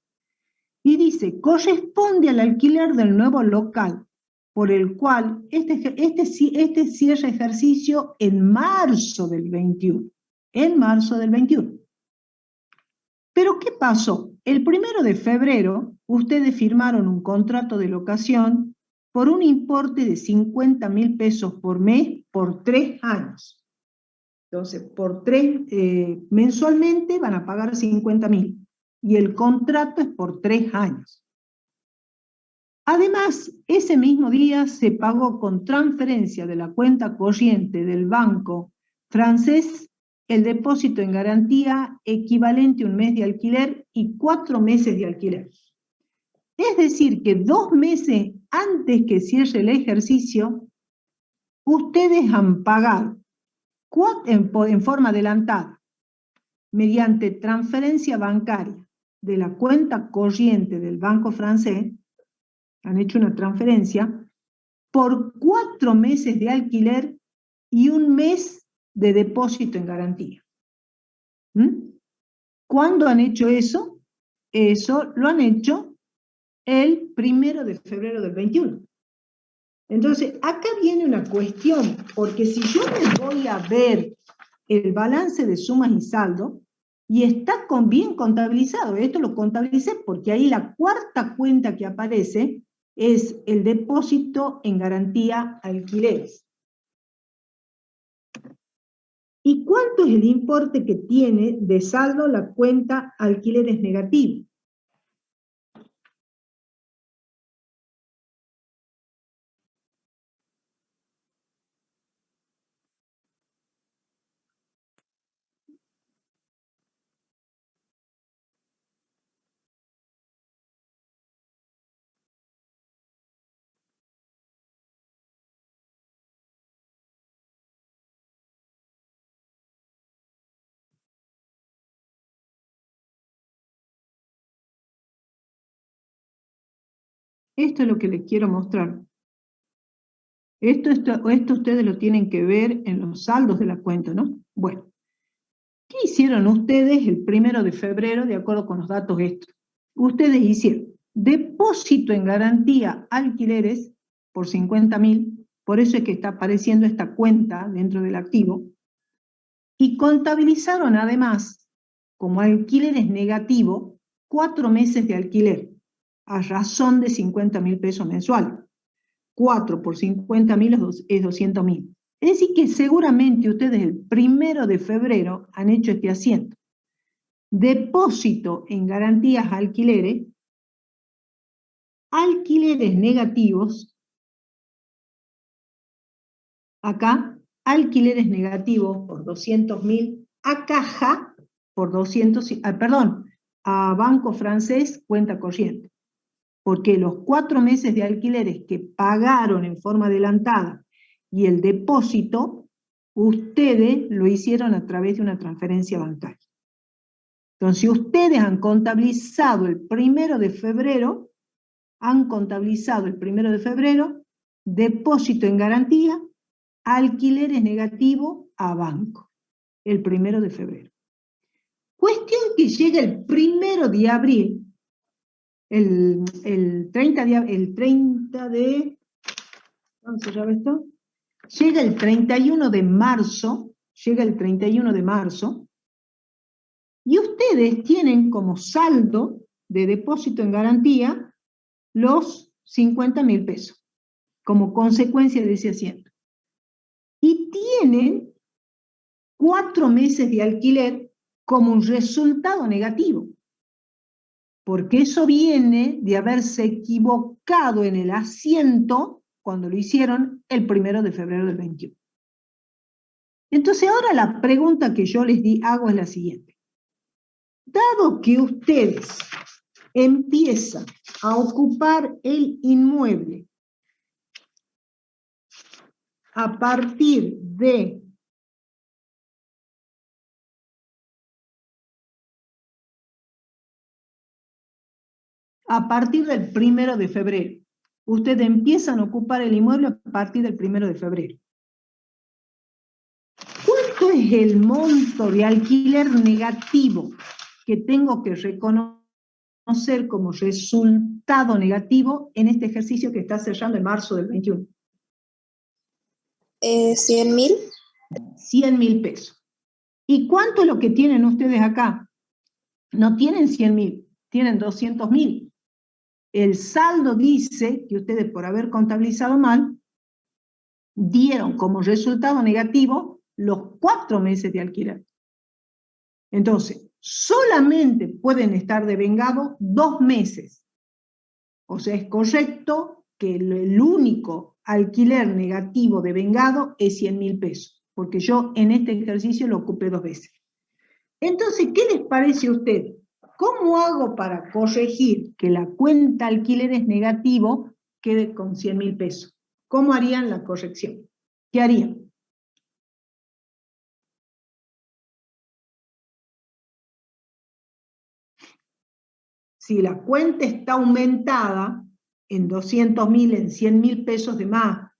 Y dice, corresponde al alquiler del nuevo local, por el cual este cierra ejercicio en marzo del 21. En marzo del 21. Pero ¿qué pasó? El 1 de febrero, ustedes firmaron un contrato de locación por un importe de 50.000 pesos por mes por 3 años. Entonces, mensualmente van a pagar 50.000 y el contrato es por 3 años. Además, ese mismo día se pagó con transferencia de la cuenta corriente del banco francés el depósito en garantía equivalente a un mes de alquiler y 4 meses de alquiler. Es decir, que 2 meses antes que cierre el ejercicio, ustedes han pagado en forma adelantada, mediante transferencia bancaria de la cuenta corriente del banco francés, han hecho una transferencia por 4 meses de alquiler y 1 mes de depósito en garantía. ¿Cuándo han hecho eso? Eso lo han hecho el 1 de febrero del 21. Entonces, acá viene una cuestión, porque si yo me voy a ver el balance de sumas y saldo, y está bien contabilizado, esto lo contabilicé porque ahí la cuarta cuenta que aparece es el depósito en garantía alquileres. ¿Y cuánto es el importe que tiene de saldo la cuenta alquileres negativo? Esto es lo que les quiero mostrar. Esto ustedes lo tienen que ver en los saldos de la cuenta, ¿no? Bueno, ¿qué hicieron ustedes el 1 de febrero de acuerdo con los datos estos? Ustedes hicieron depósito en garantía alquileres por 50.000, por eso es que está apareciendo esta cuenta dentro del activo, y contabilizaron además como alquileres negativos 4 meses de alquiler, a razón de 50.000 pesos mensuales. 4 por 50.000 es 200.000. Es decir que seguramente ustedes el 1 de febrero han hecho este asiento. Depósito en garantías alquileres, alquileres negativos, acá, alquileres negativos por 200.000 a caja por 200, a banco francés cuenta corriente. Porque los 4 meses de alquileres que pagaron en forma adelantada y el depósito, ustedes lo hicieron a través de una transferencia bancaria. Entonces, si ustedes han contabilizado el 1 de febrero, depósito en garantía, alquileres negativos a banco, el 1 de febrero. Cuestión que llega el 1 de abril, el 30 de, ¿cuándo se llama esto? Llega el 31 de marzo, y ustedes tienen como saldo de depósito en garantía los 50.000 pesos, como consecuencia de ese asiento. Y tienen 4 meses de alquiler como un resultado negativo, porque eso viene de haberse equivocado en el asiento cuando lo hicieron el 1 de febrero del 21. Entonces ahora la pregunta que yo les hago es la siguiente. Dado que ustedes empiezan a ocupar el inmueble a partir del 1 de febrero. Ustedes empiezan a ocupar el inmueble a partir del 1 de febrero. ¿Cuánto es el monto de alquiler negativo que tengo que reconocer como resultado negativo en este ejercicio que está cerrando en marzo del 21? 100.000. 100.000 pesos. ¿Y cuánto es lo que tienen ustedes acá? No tienen 100.000, tienen 200.000. El saldo dice que ustedes, por haber contabilizado mal, dieron como resultado negativo los 4 meses de alquiler. Entonces, solamente pueden estar devengados 2 meses. O sea, es correcto que el único alquiler negativo devengado es 100.000 pesos, porque yo en este ejercicio lo ocupé 2 veces. Entonces, ¿qué les parece a ustedes? ¿Cómo hago para corregir que la cuenta alquileres negativo quede con 100.000 pesos? ¿Cómo harían la corrección? ¿Qué harían? Si la cuenta está aumentada en 200.000, en 100.000 pesos de más,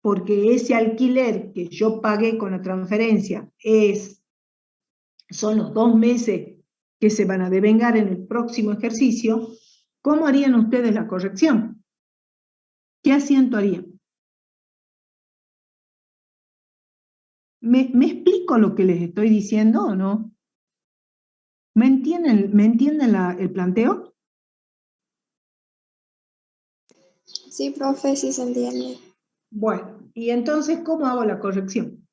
porque ese alquiler que yo pagué con la transferencia son los 2 meses que se van a devengar en el próximo ejercicio, ¿cómo harían ustedes la corrección? ¿Qué asiento harían? ¿Me explico lo que les estoy diciendo o no? ¿Me entienden el planteo? Sí, profe, sí se entiende. Bueno, y entonces, ¿cómo hago la corrección?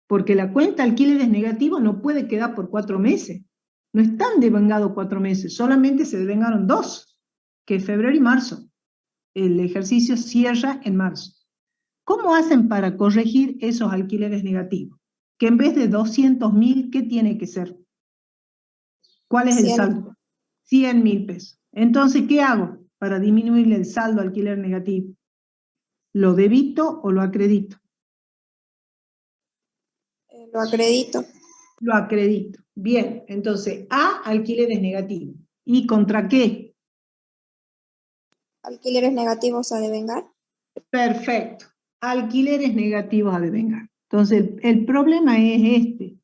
Porque la cuenta alquileres negativo no puede quedar por 4 meses. No están devengados 4 meses, solamente se devengaron 2, que es febrero y marzo. El ejercicio cierra en marzo. ¿Cómo hacen para corregir esos alquileres negativos? Que en vez de 200.000, ¿qué tiene que ser? ¿Cuál es el saldo? 100.000 pesos. Entonces, ¿qué hago para disminuirle el saldo alquiler negativo? ¿Lo debito o lo acredito? Lo acredito. Lo acredito. Bien, entonces, A, alquileres negativos. ¿Y contra qué? Alquileres negativos a devengar. Perfecto. Alquileres negativos a devengar. Entonces, el problema es este.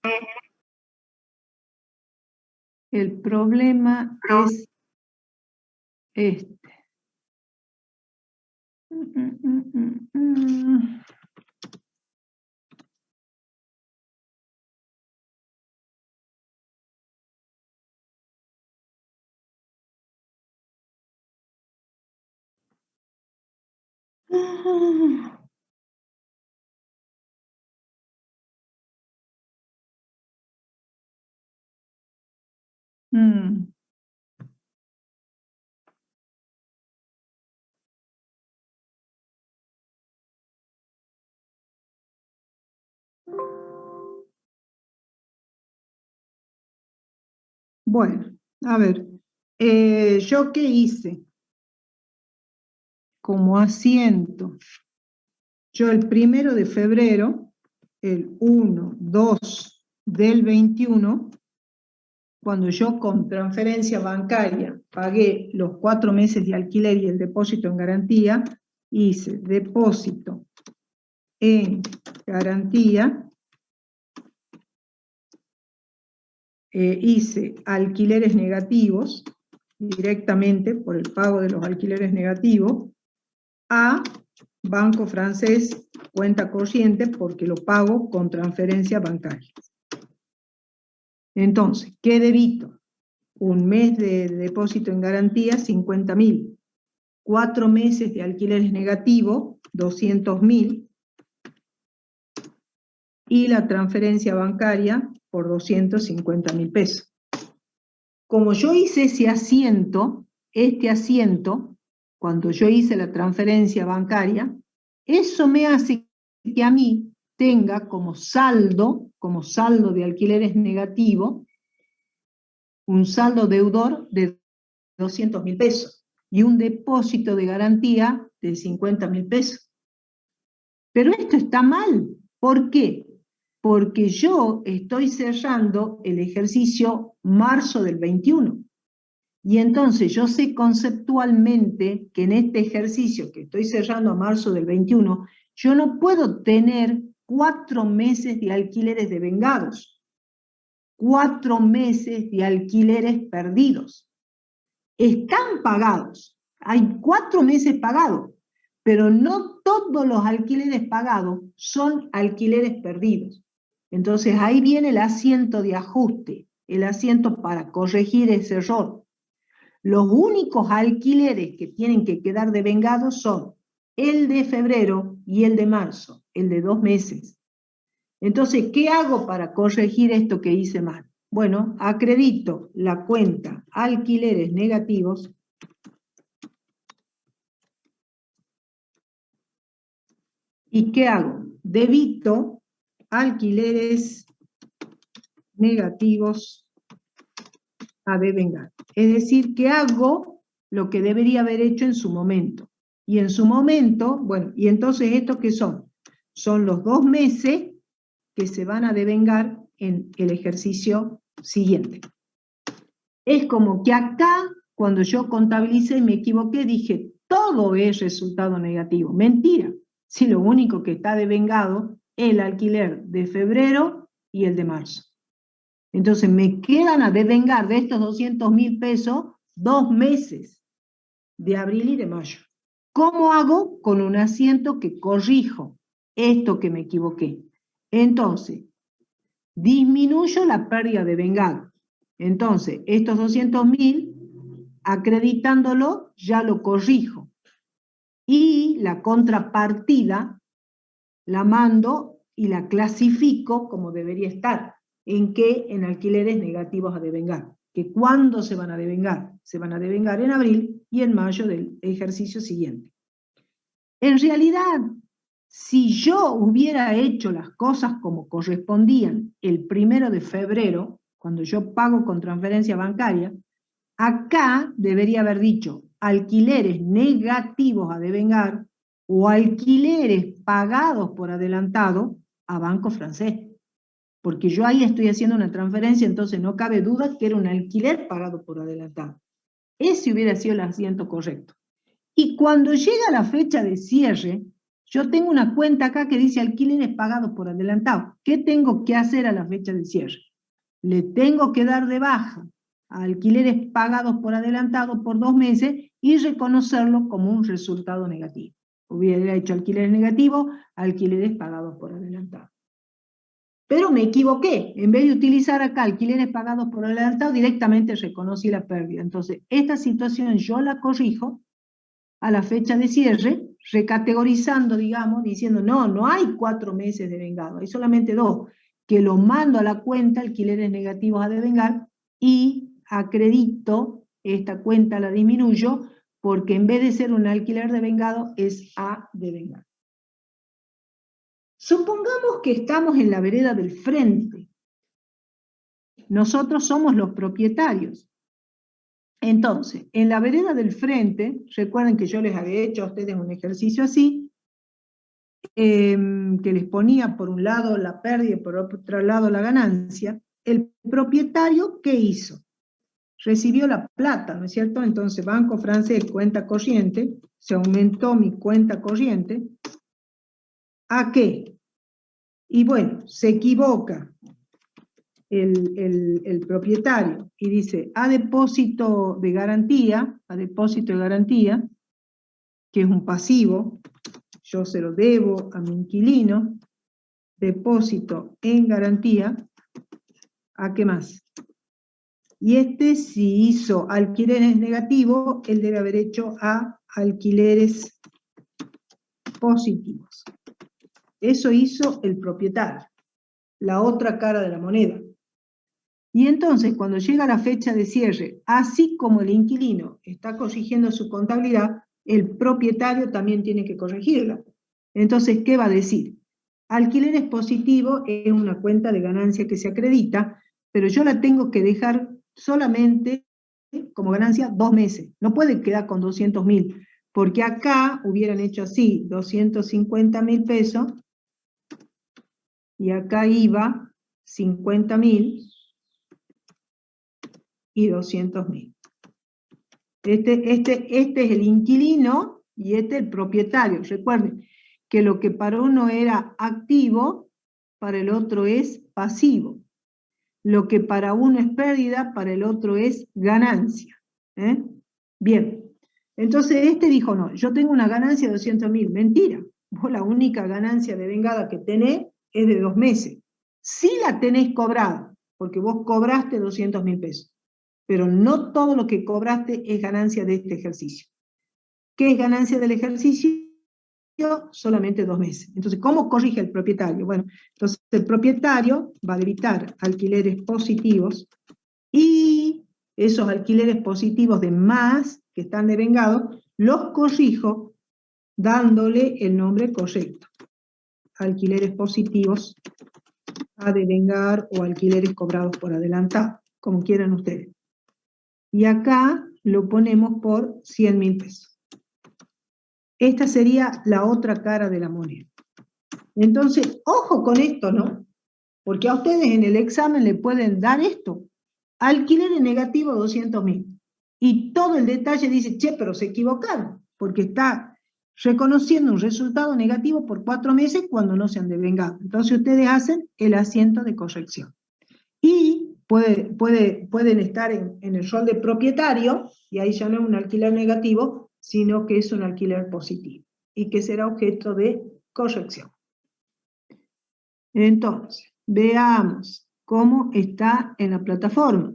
El problema es este. Bueno, a ver, ¿yo qué hice? Como asiento, yo el 1 de febrero, el 1, 2 del 21, cuando yo con transferencia bancaria pagué los 4 meses de alquiler y el depósito en garantía, hice depósito en garantía, hice alquileres negativos directamente por el pago de los alquileres negativos a Banco Francés, cuenta corriente, porque lo pago con transferencia bancaria. Entonces, ¿qué debito? Un mes de depósito en garantía, 50.000. 4 meses de alquileres negativos, 200.000. Y la transferencia bancaria por 250.000 pesos. Como yo hice ese asiento, este asiento, cuando yo hice la transferencia bancaria, eso me hace que a mí tenga como saldo de alquileres negativo, un saldo deudor de 200.000 pesos y un depósito de garantía de 50.000 pesos. Pero esto está mal. ¿Por qué? Porque yo estoy cerrando el ejercicio marzo del 21. Y entonces yo sé conceptualmente que en este ejercicio que estoy cerrando a marzo del 21, yo no puedo tener 4 meses de alquileres devengados, 4 meses de alquileres perdidos. Están pagados, hay 4 meses pagados, pero no todos los alquileres pagados son alquileres perdidos. Entonces ahí viene el asiento de ajuste, el asiento para corregir ese error. Los únicos alquileres que tienen que quedar devengados son el de febrero y el de marzo, el de 2 meses. Entonces, ¿qué hago para corregir esto que hice mal? Bueno, acredito la cuenta alquileres negativos ¿y qué hago? Debito alquileres negativos a devengar. Es decir, que hago lo que debería haber hecho en su momento. Y en su momento, bueno, y entonces ¿estos qué son? Son los 2 meses que se van a devengar en el ejercicio siguiente. Es como que acá, cuando yo contabilicé y me equivoqué, dije, todo es resultado negativo. Mentira. Si lo único que está devengado es el alquiler de febrero y el de marzo. Entonces me quedan a devengar de estos 200.000 pesos 2 meses, de abril y de mayo. ¿Cómo hago? Con un asiento que corrijo esto que me equivoqué. Entonces, disminuyo la pérdida devengada. Entonces, estos 200.000, acreditándolo, ya lo corrijo. Y la contrapartida la mando y la clasifico como debería estar. ¿En qué? En alquileres negativos a devengar. ¿Que cuándo se van a devengar? Se van a devengar en abril y en mayo del ejercicio siguiente. En realidad, si yo hubiera hecho las cosas como correspondían el 1 de febrero, cuando yo pago con transferencia bancaria, acá debería haber dicho alquileres negativos a devengar o alquileres pagados por adelantado a Banco Francés. Porque yo ahí estoy haciendo una transferencia, entonces no cabe duda que era un alquiler pagado por adelantado. Ese hubiera sido el asiento correcto. Y cuando llega la fecha de cierre, yo tengo una cuenta acá que dice alquileres pagados por adelantado. ¿Qué tengo que hacer a la fecha de cierre? Le tengo que dar de baja a alquileres pagados por adelantado por 2 meses y reconocerlo como un resultado negativo. Hubiera hecho alquileres negativos, alquileres pagados por adelantado. Pero me equivoqué. En vez de utilizar acá alquileres pagados por adelantado, directamente reconocí la pérdida. Entonces, esta situación yo la corrijo a la fecha de cierre, recategorizando, digamos, diciendo, no hay 4 meses de vengado, hay solamente 2, que lo mando a la cuenta alquileres negativos a devengar y acredito esta cuenta, la disminuyo, porque en vez de ser un alquiler devengado, es a devengar. Supongamos que estamos en la vereda del frente. Nosotros somos los propietarios. Entonces, en la vereda del frente, recuerden que yo les había hecho a ustedes un ejercicio así, que les ponía por un lado la pérdida y por otro lado la ganancia. El propietario, ¿qué hizo? Recibió la plata, ¿no es cierto? Entonces, Banco Francés, cuenta corriente, se aumentó mi cuenta corriente. ¿A qué? Y bueno, se equivoca el propietario y dice a depósito de garantía, que es un pasivo, yo se lo debo a mi inquilino, depósito en garantía, ¿a qué más? Y si hizo alquileres negativos, él debe haber hecho a alquileres positivos. Eso hizo el propietario, la otra cara de la moneda. Y entonces, cuando llega la fecha de cierre, así como el inquilino está corrigiendo su contabilidad, el propietario también tiene que corregirla. Entonces, ¿qué va a decir? Alquileres positivos es una cuenta de ganancia que se acredita, pero yo la tengo que dejar solamente como ganancia 2 meses. No puede quedar con 200.000, porque acá hubieran hecho así, 250.000 pesos, y acá iba 50.000 y 200.000. Este es el inquilino y este el propietario. Recuerden que lo que para uno era activo, para el otro es pasivo. Lo que para uno es pérdida, para el otro es ganancia. Bien, entonces este dijo, no, yo tengo una ganancia de 200.000. Mentira, vos la única ganancia de vengada que tenés es de 2 meses. Sí la tenés cobrada, porque vos cobraste 200.000 pesos, pero no todo lo que cobraste es ganancia de este ejercicio. ¿Qué es ganancia del ejercicio? Solamente 2 meses. Entonces, ¿cómo corrige el propietario? Bueno, entonces el propietario va a debitar alquileres positivos y esos alquileres positivos de más que están devengados, los corrijo dándole el nombre correcto. Alquileres positivos a devengar o alquileres cobrados por adelantado, como quieran ustedes. Y acá lo ponemos por 100.000 pesos. Esta sería la otra cara de la moneda. Entonces, ojo con esto, ¿no? Porque a ustedes en el examen le pueden dar esto. Alquiler negativo 200.000. Y todo el detalle dice, che, pero se equivocaron, porque está reconociendo un resultado negativo por 4 meses cuando no se han devengado. Entonces ustedes hacen el asiento de corrección. Y pueden estar en el rol de propietario, y ahí ya no es un alquiler negativo, sino que es un alquiler positivo, y que será objeto de corrección. Entonces, veamos cómo está en la plataforma.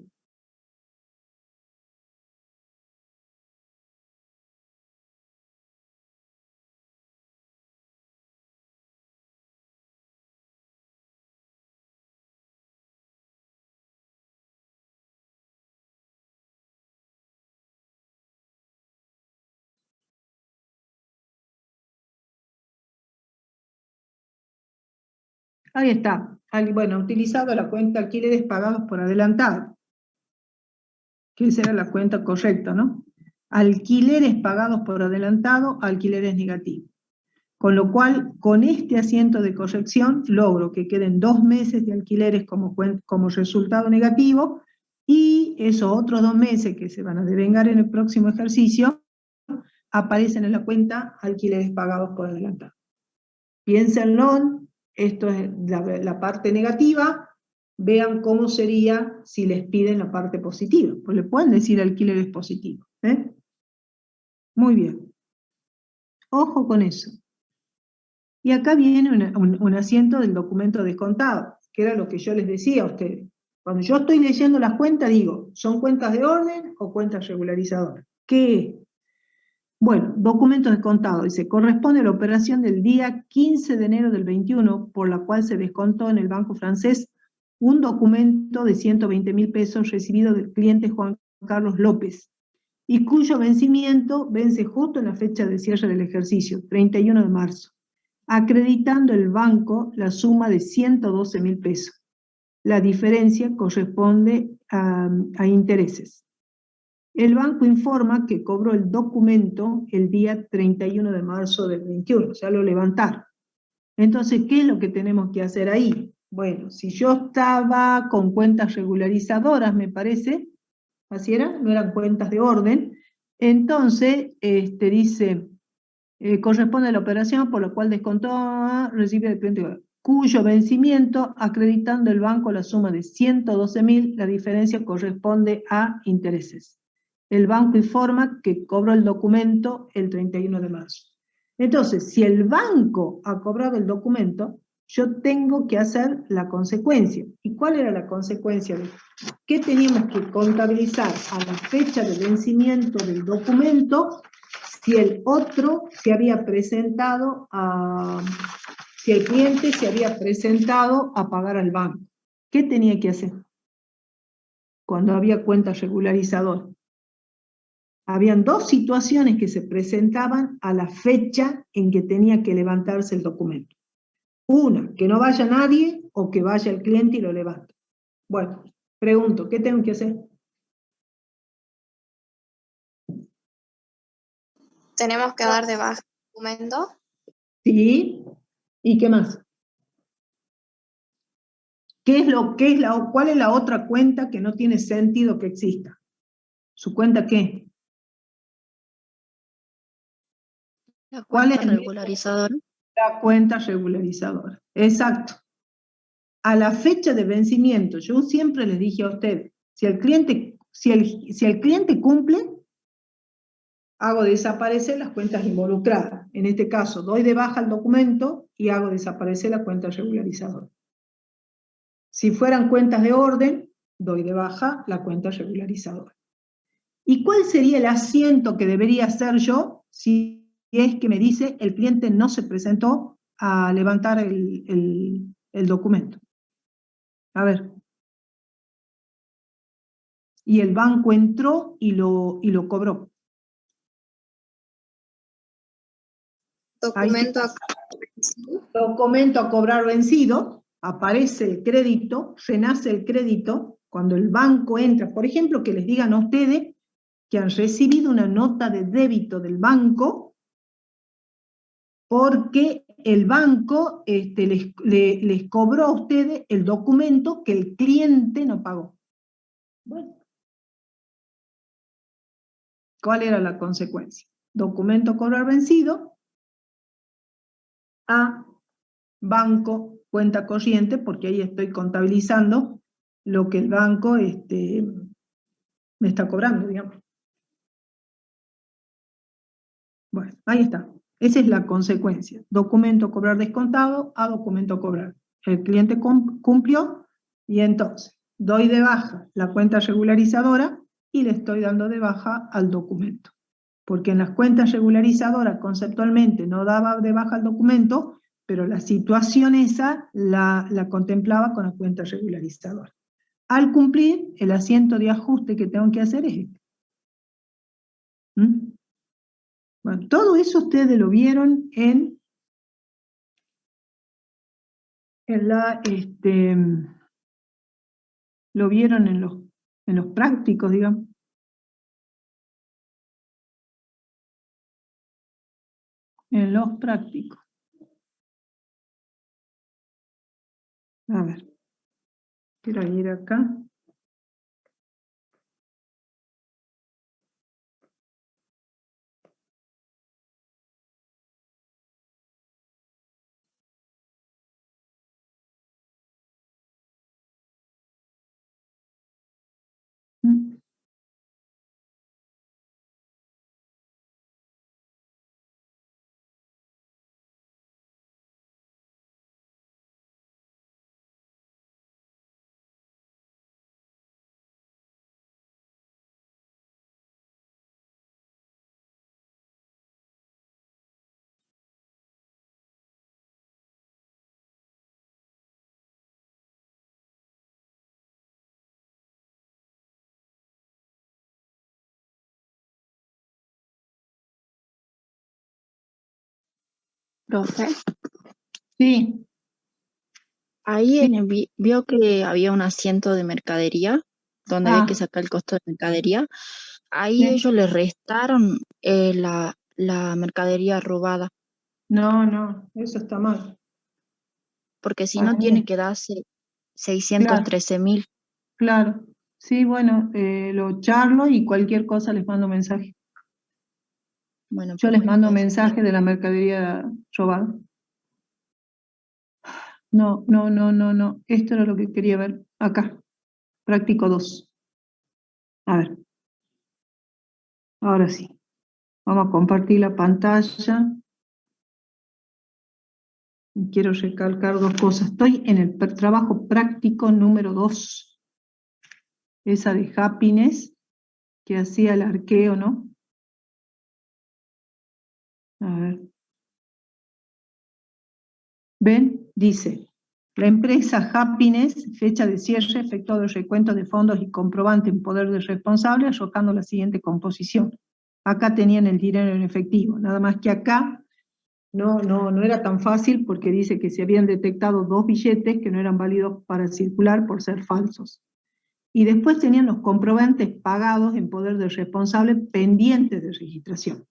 Ahí está. Bueno, utilizado la cuenta alquileres pagados por adelantado, que esa era la cuenta correcta, ¿no? Alquileres pagados por adelantado, alquileres negativos. Con lo cual, con este asiento de corrección, logro que queden 2 meses de alquileres como resultado negativo, y esos otros 2 meses que se van a devengar en el próximo ejercicio, aparecen en la cuenta alquileres pagados por adelantado. Piénsenlo, esto es la parte negativa, vean cómo sería si les piden la parte positiva, pues le pueden decir alquileres positivos. Muy bien. Ojo con eso. Y acá viene un asiento del documento descontado, que era lo que yo les decía a ustedes. Cuando yo estoy leyendo las cuentas, digo, ¿son cuentas de orden o cuentas regularizadoras? ¿Qué es? Bueno, documento descontado, dice, corresponde a la operación del día 15 de enero del 21, por la cual se descontó en el Banco Francés un documento de 120.000 pesos recibido del cliente Juan Carlos López, y cuyo vencimiento vence justo en la fecha de cierre del ejercicio, 31 de marzo, acreditando el banco la suma de 112.000 pesos. La diferencia corresponde a intereses. El banco informa que cobró el documento el día 31 de marzo del 21, o sea, lo levantaron. Entonces, ¿qué es lo que tenemos que hacer ahí? Bueno, si yo estaba con cuentas regularizadoras, me parece, así era, no eran cuentas de orden, entonces dice, corresponde a la operación por la cual descontó, recibe del cliente, cuyo vencimiento, acreditando el banco la suma de 112.000, la diferencia corresponde a intereses. El banco informa que cobró el documento el 31 de marzo. Entonces, si el banco ha cobrado el documento, yo tengo que hacer la consecuencia. ¿Y cuál era la consecuencia? ¿Qué teníamos que contabilizar a la fecha de vencimiento del documento si el otro se había presentado si el cliente se había presentado a pagar al banco? ¿Qué tenía que hacer cuando había cuenta regularizadora? Habían dos situaciones que se presentaban a la fecha en que tenía que levantarse el documento. Una, que no vaya nadie, o que vaya el cliente y lo levante. Bueno, pregunto, ¿qué tengo que hacer? Tenemos que dar de baja el documento. Sí. ¿Y qué más? ¿Cuál es la otra cuenta que no tiene sentido que exista? ¿Su cuenta qué? La ¿Cuál cuenta es regularizadora. la cuenta regularizadora? Exacto. A la fecha de vencimiento, yo siempre les dije a ustedes, si el cliente cumple, hago desaparecer las cuentas involucradas. En este caso, doy de baja el documento y hago desaparecer la cuenta regularizadora. Si fueran cuentas de orden, doy de baja la cuenta regularizadora. ¿Y cuál sería el asiento que debería hacer yo si es que me dice el cliente no se presentó a levantar el documento? A ver. Y el banco entró y lo cobró. Documento Documento a cobrar vencido, aparece el crédito, renace el crédito, cuando el banco entra, por ejemplo, que les digan a ustedes que han recibido una nota de débito del banco porque el banco les cobró a ustedes el documento que el cliente no pagó. Bueno, ¿cuál era la consecuencia? Documento a cobrar vencido a banco, cuenta corriente, porque ahí estoy contabilizando lo que el banco me está cobrando, digamos. Bueno, ahí está. Esa es la consecuencia. Documento a cobrar descontado a documento a cobrar. El cliente cumplió y entonces doy de baja la cuenta regularizadora y le estoy dando de baja al documento. Porque en las cuentas regularizadoras conceptualmente no daba de baja el documento, pero la situación esa la contemplaba con la cuenta regularizadora. Al cumplir, el asiento de ajuste que tengo que hacer es este. Bueno, todo eso ustedes lo vieron lo vieron en los prácticos, digamos. En los prácticos. A ver, quiero ir acá. Profe, Sí, ahí vio que había un asiento de mercadería, donde había que ah, sacar el costo de mercadería. Ahí sí. ellos le restaron la mercadería robada, No, no, eso está mal. porque si no tiene Ahí, que darse claro, 613.000. claro. Sí, bueno, lo charlo y cualquier cosa les mando mensaje. Bueno, Yo les profe, mando entonces mensaje de la mercadería robada. No, no, no, no, no. Esto era lo que quería ver. Acá, práctico 2. A ver, ahora sí. Vamos a compartir la pantalla. Y quiero recalcar dos cosas. Estoy en el trabajo práctico número 2. Esa de Happiness, que hacía el arqueo, ¿no? A ver. ¿Ven? Dice, la empresa Happiness, fecha de cierre, efectuado el recuento de fondos y comprobante en poder del responsable, arrojando la siguiente composición. Acá tenían el dinero en efectivo, nada más que acá no era tan fácil porque dice que se habían detectado 2 billetes que no eran válidos para circular por ser falsos. Y después tenían los comprobantes pagados en poder del responsable pendientes de registración.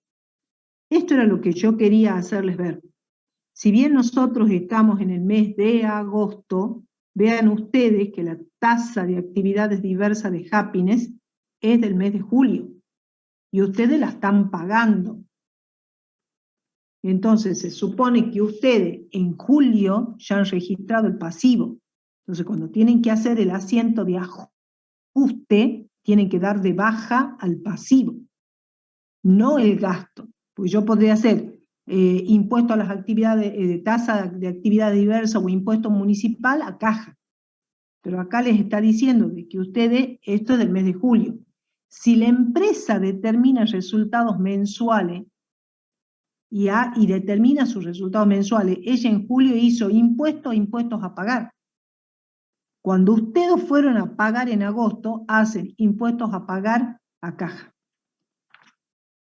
Esto era lo que yo quería hacerles ver. Si bien nosotros estamos en el mes de agosto, vean ustedes que la tasa de actividades diversas de Happiness es del mes de julio, y ustedes la están pagando. Entonces se supone que ustedes en julio ya han registrado el pasivo. Entonces cuando tienen que hacer el asiento de ajuste, tienen que dar de baja al pasivo, no el gasto. Pues yo podría hacer impuesto a las actividades, tasa de actividad diversa o impuesto municipal a caja. Pero acá les está diciendo de que ustedes, esto es del mes de julio. Si la empresa determina resultados mensuales y determina sus resultados mensuales, ella en julio hizo impuestos a pagar. Cuando ustedes fueron a pagar en agosto, hacen impuestos a pagar a caja.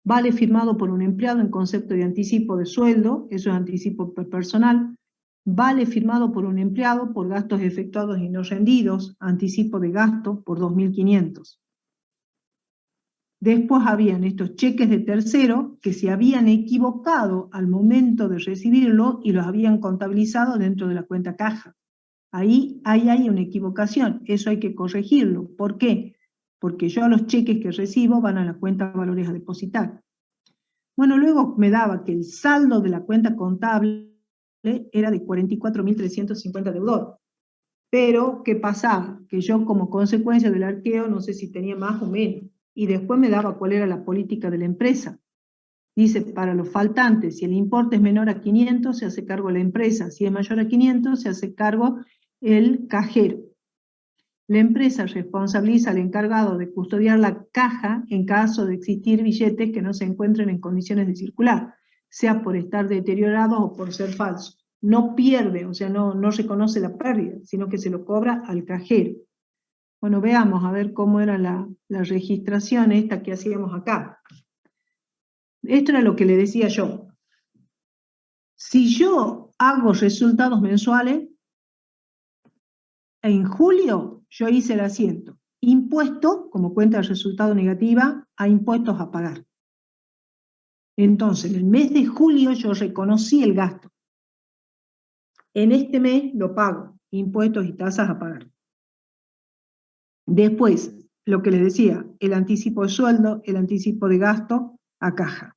Vale firmado por un empleado en concepto de anticipo de sueldo, eso es anticipo personal. Vale firmado por un empleado por gastos efectuados y no rendidos, anticipo de gasto por 2.500. Después habían estos cheques de tercero que se habían equivocado al momento de recibirlo y los habían contabilizado dentro de la cuenta caja. Ahí hay una equivocación, eso hay que corregirlo. ¿Por qué? Porque yo los cheques que recibo van a la cuenta valores a depositar. Bueno, luego me daba que el saldo de la cuenta contable era de 44.350 deudor. Pero, ¿qué pasaba? Que yo como consecuencia del arqueo, no sé si tenía más o menos. Y después me daba cuál era la política de la empresa. Dice, para los faltantes, si el importe es menor a 500, se hace cargo la empresa. Si es mayor a 500, se hace cargo el cajero. La empresa responsabiliza al encargado de custodiar la caja en caso de existir billetes que no se encuentren en condiciones de circular, sea por estar deteriorados o por ser falsos. No pierde, o sea, no reconoce la pérdida, sino que se lo cobra al cajero. Bueno, veamos a ver cómo era la registración esta que hacíamos acá. Esto era lo que le decía yo. Si yo hago resultados mensuales, en julio yo hice el asiento. Impuesto, como cuenta de resultado negativa, a impuestos a pagar. Entonces, en el mes de julio yo reconocí el gasto. En este mes lo pago, impuestos y tasas a pagar. Después, lo que les decía, el anticipo de sueldo, el anticipo de gasto a caja.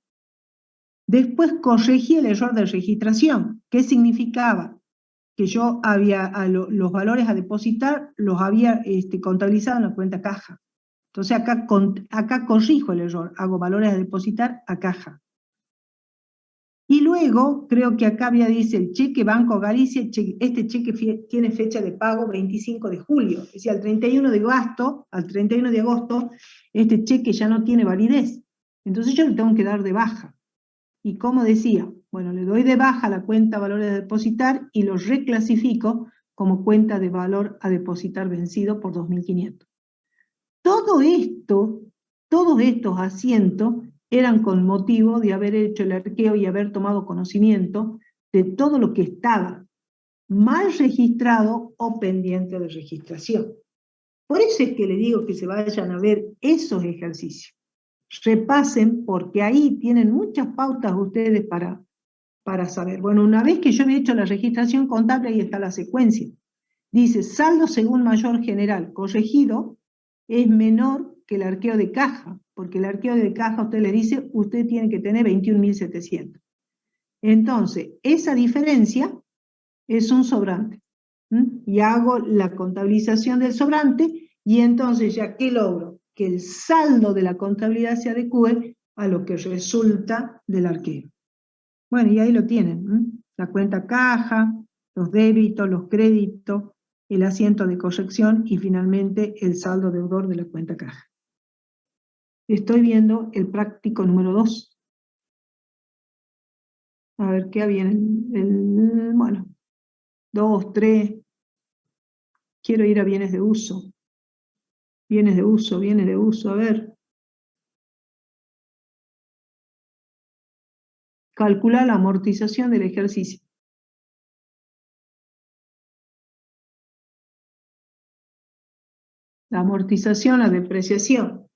Después corregí el error de registración. ¿Qué significaba? Que yo los valores a depositar los había contabilizado en la cuenta caja. Entonces acá corrijo el error, hago valores a depositar a caja. Y luego, creo que acá dice el cheque Banco Galicia, este cheque tiene fecha de pago 25 de julio, es decir, al 31 de agosto, este cheque ya no tiene validez. Entonces yo le tengo que dar de baja. Y como decía, bueno, le doy de baja la cuenta valores a depositar y lo reclasifico como cuenta de valor a depositar vencido por 2.500. Todo esto, todos estos asientos eran con motivo de haber hecho el arqueo y haber tomado conocimiento de todo lo que estaba mal registrado o pendiente de registración. Por eso es que le digo que se vayan a ver esos ejercicios. Repasen, porque ahí tienen muchas pautas ustedes para saber. Bueno, una vez que yo había hecho la registración contable, ahí está la secuencia. Dice, saldo según mayor general corregido es menor que el arqueo de caja, porque el arqueo de caja usted le dice, usted tiene que tener 21.700. Entonces, esa diferencia es un sobrante. Y hago la contabilización del sobrante, y entonces ya, ¿qué logro? Que el saldo de la contabilidad se adecue a lo que resulta del arqueo. Bueno, y ahí lo tienen, la cuenta caja, los débitos, los créditos, el asiento de corrección y finalmente el saldo deudor de la cuenta caja. Estoy viendo el práctico número 2. A ver qué había en bueno, 2, 3. Quiero ir a bienes de uso. Bienes de uso, a ver. Calcular la amortización del ejercicio. La amortización, la depreciación.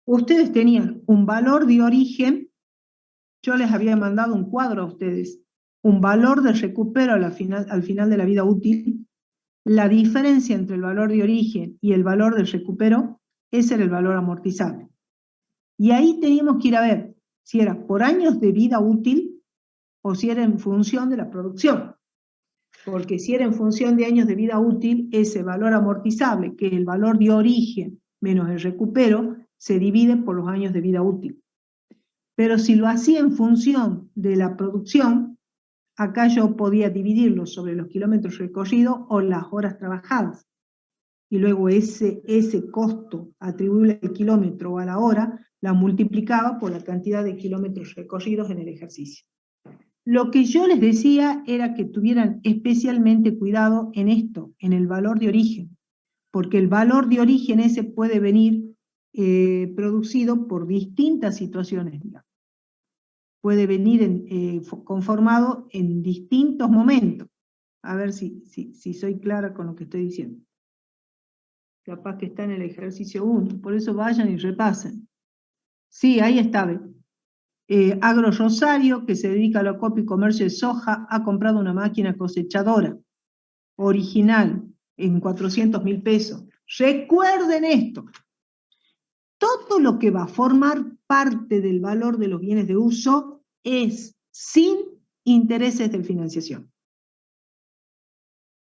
Ustedes tenían un valor de origen, yo les había mandado un cuadro a ustedes, un valor de recupero al final de la vida útil. La diferencia entre el valor de origen y el valor del recupero, ese era el valor amortizable. Y ahí teníamos que ir a ver si era por años de vida útil o si era en función de la producción. Porque si era en función de años de vida útil, ese valor amortizable, que es el valor de origen menos el recupero, se divide por los años de vida útil. Pero si lo hacía en función de la producción, acá yo podía dividirlo sobre los kilómetros recorridos o las horas trabajadas. Y luego ese costo atribuible al kilómetro o a la hora, la multiplicaba por la cantidad de kilómetros recorridos en el ejercicio. Lo que yo les decía era que tuvieran especialmente cuidado en esto, en el valor de origen, porque el valor de origen ese puede venir producido por distintas situaciones, digamos. Puede venir conformado en distintos momentos. A ver si soy clara con lo que estoy diciendo. Capaz que está en el ejercicio 1, por eso vayan y repasen. Sí, ahí está. Agro Rosario, que se dedica al acopio y comercio de soja, ha comprado una máquina cosechadora original en 400.000 pesos. Recuerden esto. Todo lo que va a formar parte del valor de los bienes de uso es sin intereses de financiación.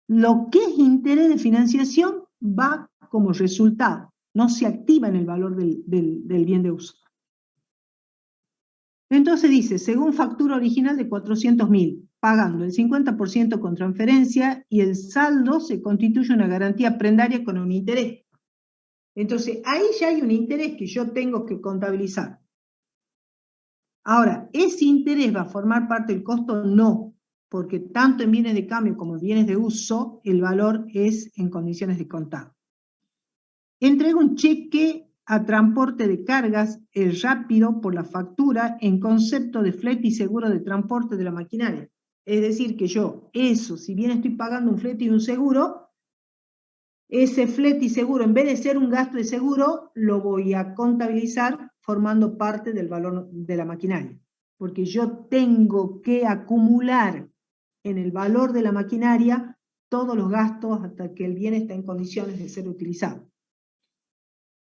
Lo que es interés de financiación va como resultado, no se activa en el valor del bien de uso. Entonces dice, según factura original de 400.000, pagando el 50% con transferencia y el saldo se constituye una garantía prendaria con un interés. Entonces, ahí ya hay un interés que yo tengo que contabilizar. Ahora, ¿ese interés va a formar parte del costo? No, porque tanto en bienes de cambio como en bienes de uso, el valor es en condiciones de contado. Entrega un cheque a transporte de cargas, el rápido por la factura, en concepto de flete y seguro de transporte de la maquinaria. Es decir, que yo, eso, si bien estoy pagando un flete y un seguro, ese flete y seguro, en vez de ser un gasto de seguro, lo voy a contabilizar formando parte del valor de la maquinaria. Porque yo tengo que acumular en el valor de la maquinaria todos los gastos hasta que el bien está en condiciones de ser utilizado.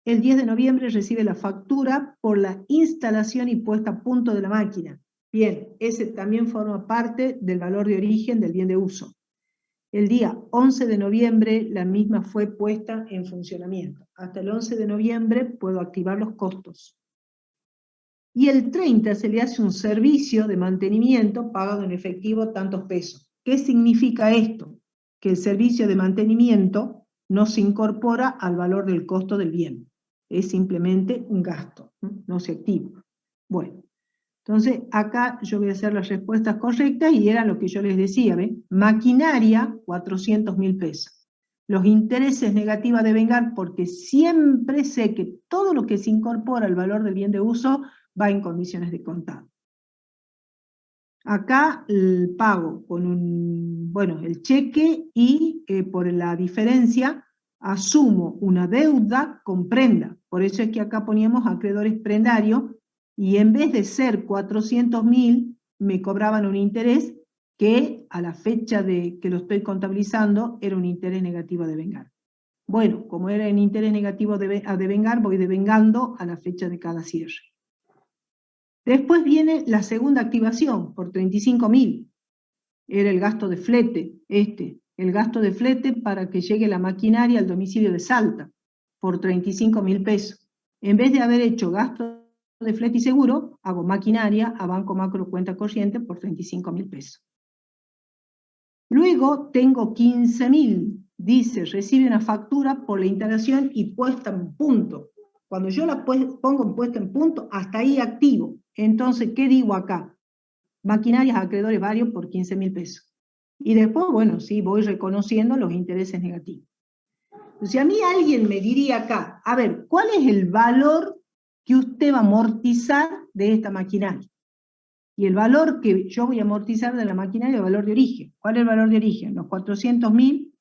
El 10 de noviembre recibe la factura por la instalación y puesta a punto de la máquina. Bien, ese también forma parte del valor de origen del bien de uso. El día 11 de noviembre la misma fue puesta en funcionamiento. Hasta el 11 de noviembre puedo activar los costos. Y el 30 se le hace un servicio de mantenimiento pagado en efectivo tantos pesos. ¿Qué significa esto? Que el servicio de mantenimiento no se incorpora al valor del costo del bien. Es simplemente un gasto, no se activa. Bueno. Entonces, acá yo voy a hacer las respuestas correctas y era lo que yo les decía, ¿ven? Maquinaria, 400.000 pesos. Los intereses negativos de vengar porque siempre sé que todo lo que se incorpora al valor del bien de uso va en condiciones de contado. Acá el pago con el cheque y por la diferencia asumo una deuda con prenda. Por eso es que acá poníamos acreedores prendarios y en vez de ser 400.000 me cobraban un interés que a la fecha de que lo estoy contabilizando era un interés negativo a devengar. Bueno, como era un interés negativo a devengar, voy devengando a la fecha de cada cierre. Después viene la segunda activación, por 35.000. Era el gasto de flete, el gasto de flete para que llegue la maquinaria al domicilio de Salta, por 35.000 pesos. En vez de haber hecho gasto de flete y seguro, hago maquinaria a Banco Macro cuenta corriente por 35.000 pesos. Luego tengo 15.000, dice, recibe una factura por la instalación y puesta en punto. Cuando yo la pongo en puesta en punto, hasta ahí activo. Entonces, ¿qué digo acá? Maquinarias, acreedores varios por 15.000 pesos. Y después, bueno, sí, voy reconociendo los intereses negativos. Si a mí alguien me diría acá, a ver, ¿cuál es el valor que usted va a amortizar de esta maquinaria? Y el valor que yo voy a amortizar de la maquinaria es el valor de origen. ¿Cuál es el valor de origen? Los 400.000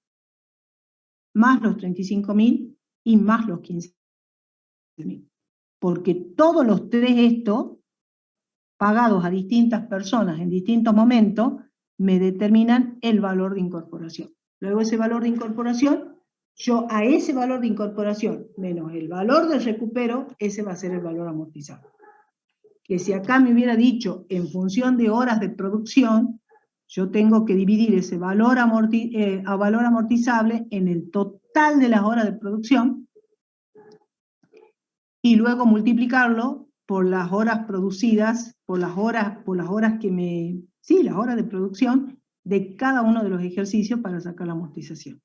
más los 35.000 y más los 15.000. Porque todos los tres estos, pagados a distintas personas en distintos momentos, me determinan el valor de incorporación. Luego ese valor de incorporación, yo a ese valor de incorporación menos el valor del recupero, ese va a ser el valor amortizado. Que si acá me hubiera dicho en función de horas de producción, yo tengo que dividir ese valor amortizable en el total de las horas de producción y luego multiplicarlo por las horas producidas, por las horas de producción de cada uno de los ejercicios para sacar la amortización.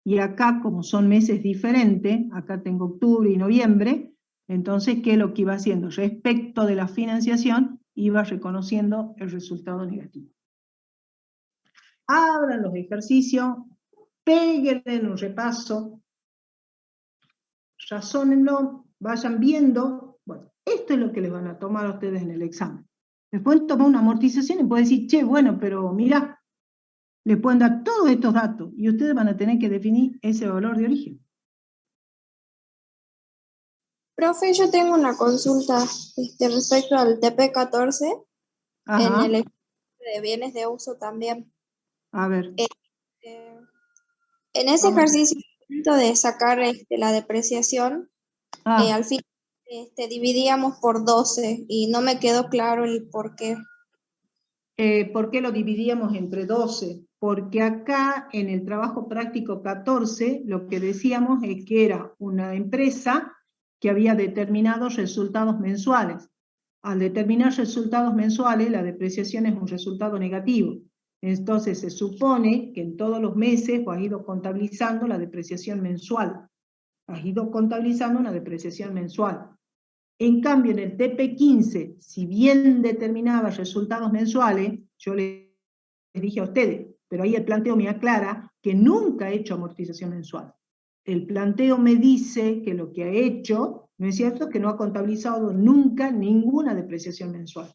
Y acá, como son meses diferentes, acá tengo octubre y noviembre, entonces, ¿qué es lo que iba haciendo? Respecto de la financiación, iba reconociendo el resultado negativo. Abran los ejercicios, péguenle un repaso, razónenlo, vayan viendo. Bueno, esto es lo que les van a tomar a ustedes en el examen. Les pueden tomar una amortización y pueden decir, che, bueno, pero mirá, les pueden dar todos estos datos y ustedes van a tener que definir ese valor de origen. Profe, yo tengo una consulta respecto al TP14 Ajá. en el ejercicio de bienes de uso también. A ver. En ese ejercicio de sacar la depreciación, al fin dividíamos por 12 y no me quedó claro el por qué. ¿Por qué lo dividíamos entre 12? Porque acá en el trabajo práctico 14 lo que decíamos es que era una empresa que había determinado resultados mensuales. Al determinar resultados mensuales, la depreciación es un resultado negativo. Entonces se supone que en todos los meses has ido contabilizando la depreciación mensual. Has ido contabilizando una depreciación mensual. En cambio, en el TP15, si bien determinaba resultados mensuales, yo les dije a ustedes, pero ahí el planteo me aclara que nunca he hecho amortización mensual. El planteo me dice que lo que ha hecho, ¿no es cierto?, que no ha contabilizado nunca ninguna depreciación mensual.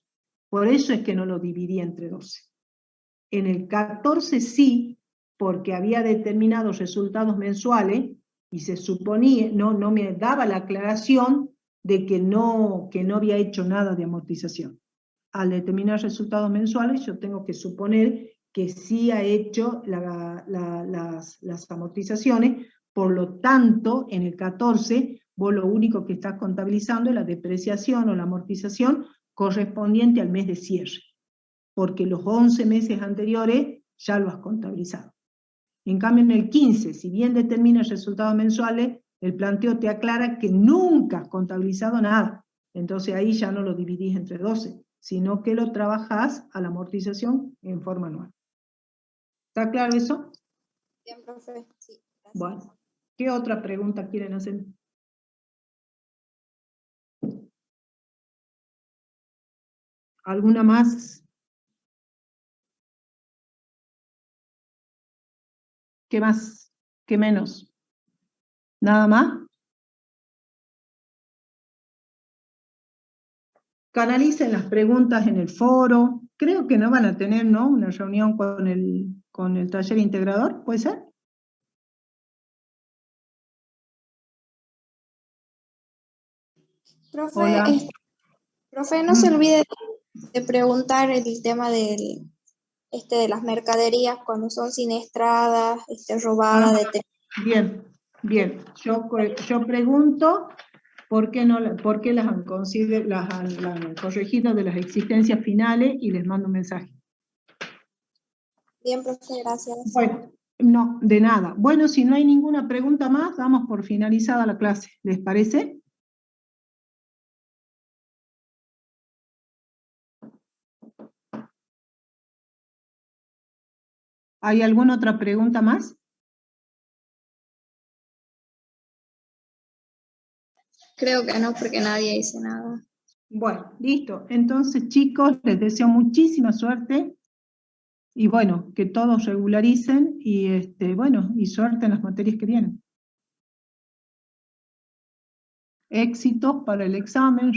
Por eso es que no lo dividí entre 12. En el 14 sí, porque había determinado resultados mensuales, y se suponía, no me daba la aclaración de que no había hecho nada de amortización. Al determinar resultados mensuales, yo tengo que suponer que sí ha hecho las amortizaciones, por lo tanto, en el 14, vos lo único que estás contabilizando es la depreciación o la amortización correspondiente al mes de cierre, porque los 11 meses anteriores ya lo has contabilizado. En cambio, en el 15, si bien determinas resultados mensuales, el planteo te aclara que nunca has contabilizado nada. Entonces ahí ya no lo dividís entre 12, sino que lo trabajás a la amortización en forma anual. ¿Está claro eso? Bien, profe. Sí, gracias. Bueno, ¿qué otra pregunta quieren hacer? ¿Alguna más? ¿Qué más? ¿Qué menos? ¿Nada más? Canalicen las preguntas en el foro, creo que no van a tener, ¿no?, una reunión con el taller integrador, ¿puede ser? Profe, Hola. Profe, no se olvide de preguntar el tema de las mercaderías cuando son siniestradas, robadas, Bien, bien. Yo pregunto por qué las han corregido de las existencias finales y les mando un mensaje. Bien, profe, gracias. Bueno, no, de nada. Bueno, si no hay ninguna pregunta más, damos por finalizada la clase. ¿Les parece? ¿Hay alguna otra pregunta más? Creo que no, porque nadie dice nada. Bueno, listo. Entonces, chicos, les deseo muchísima suerte y bueno, que todos regularicen y bueno, y suerte en las materias que vienen. Éxitos para el examen.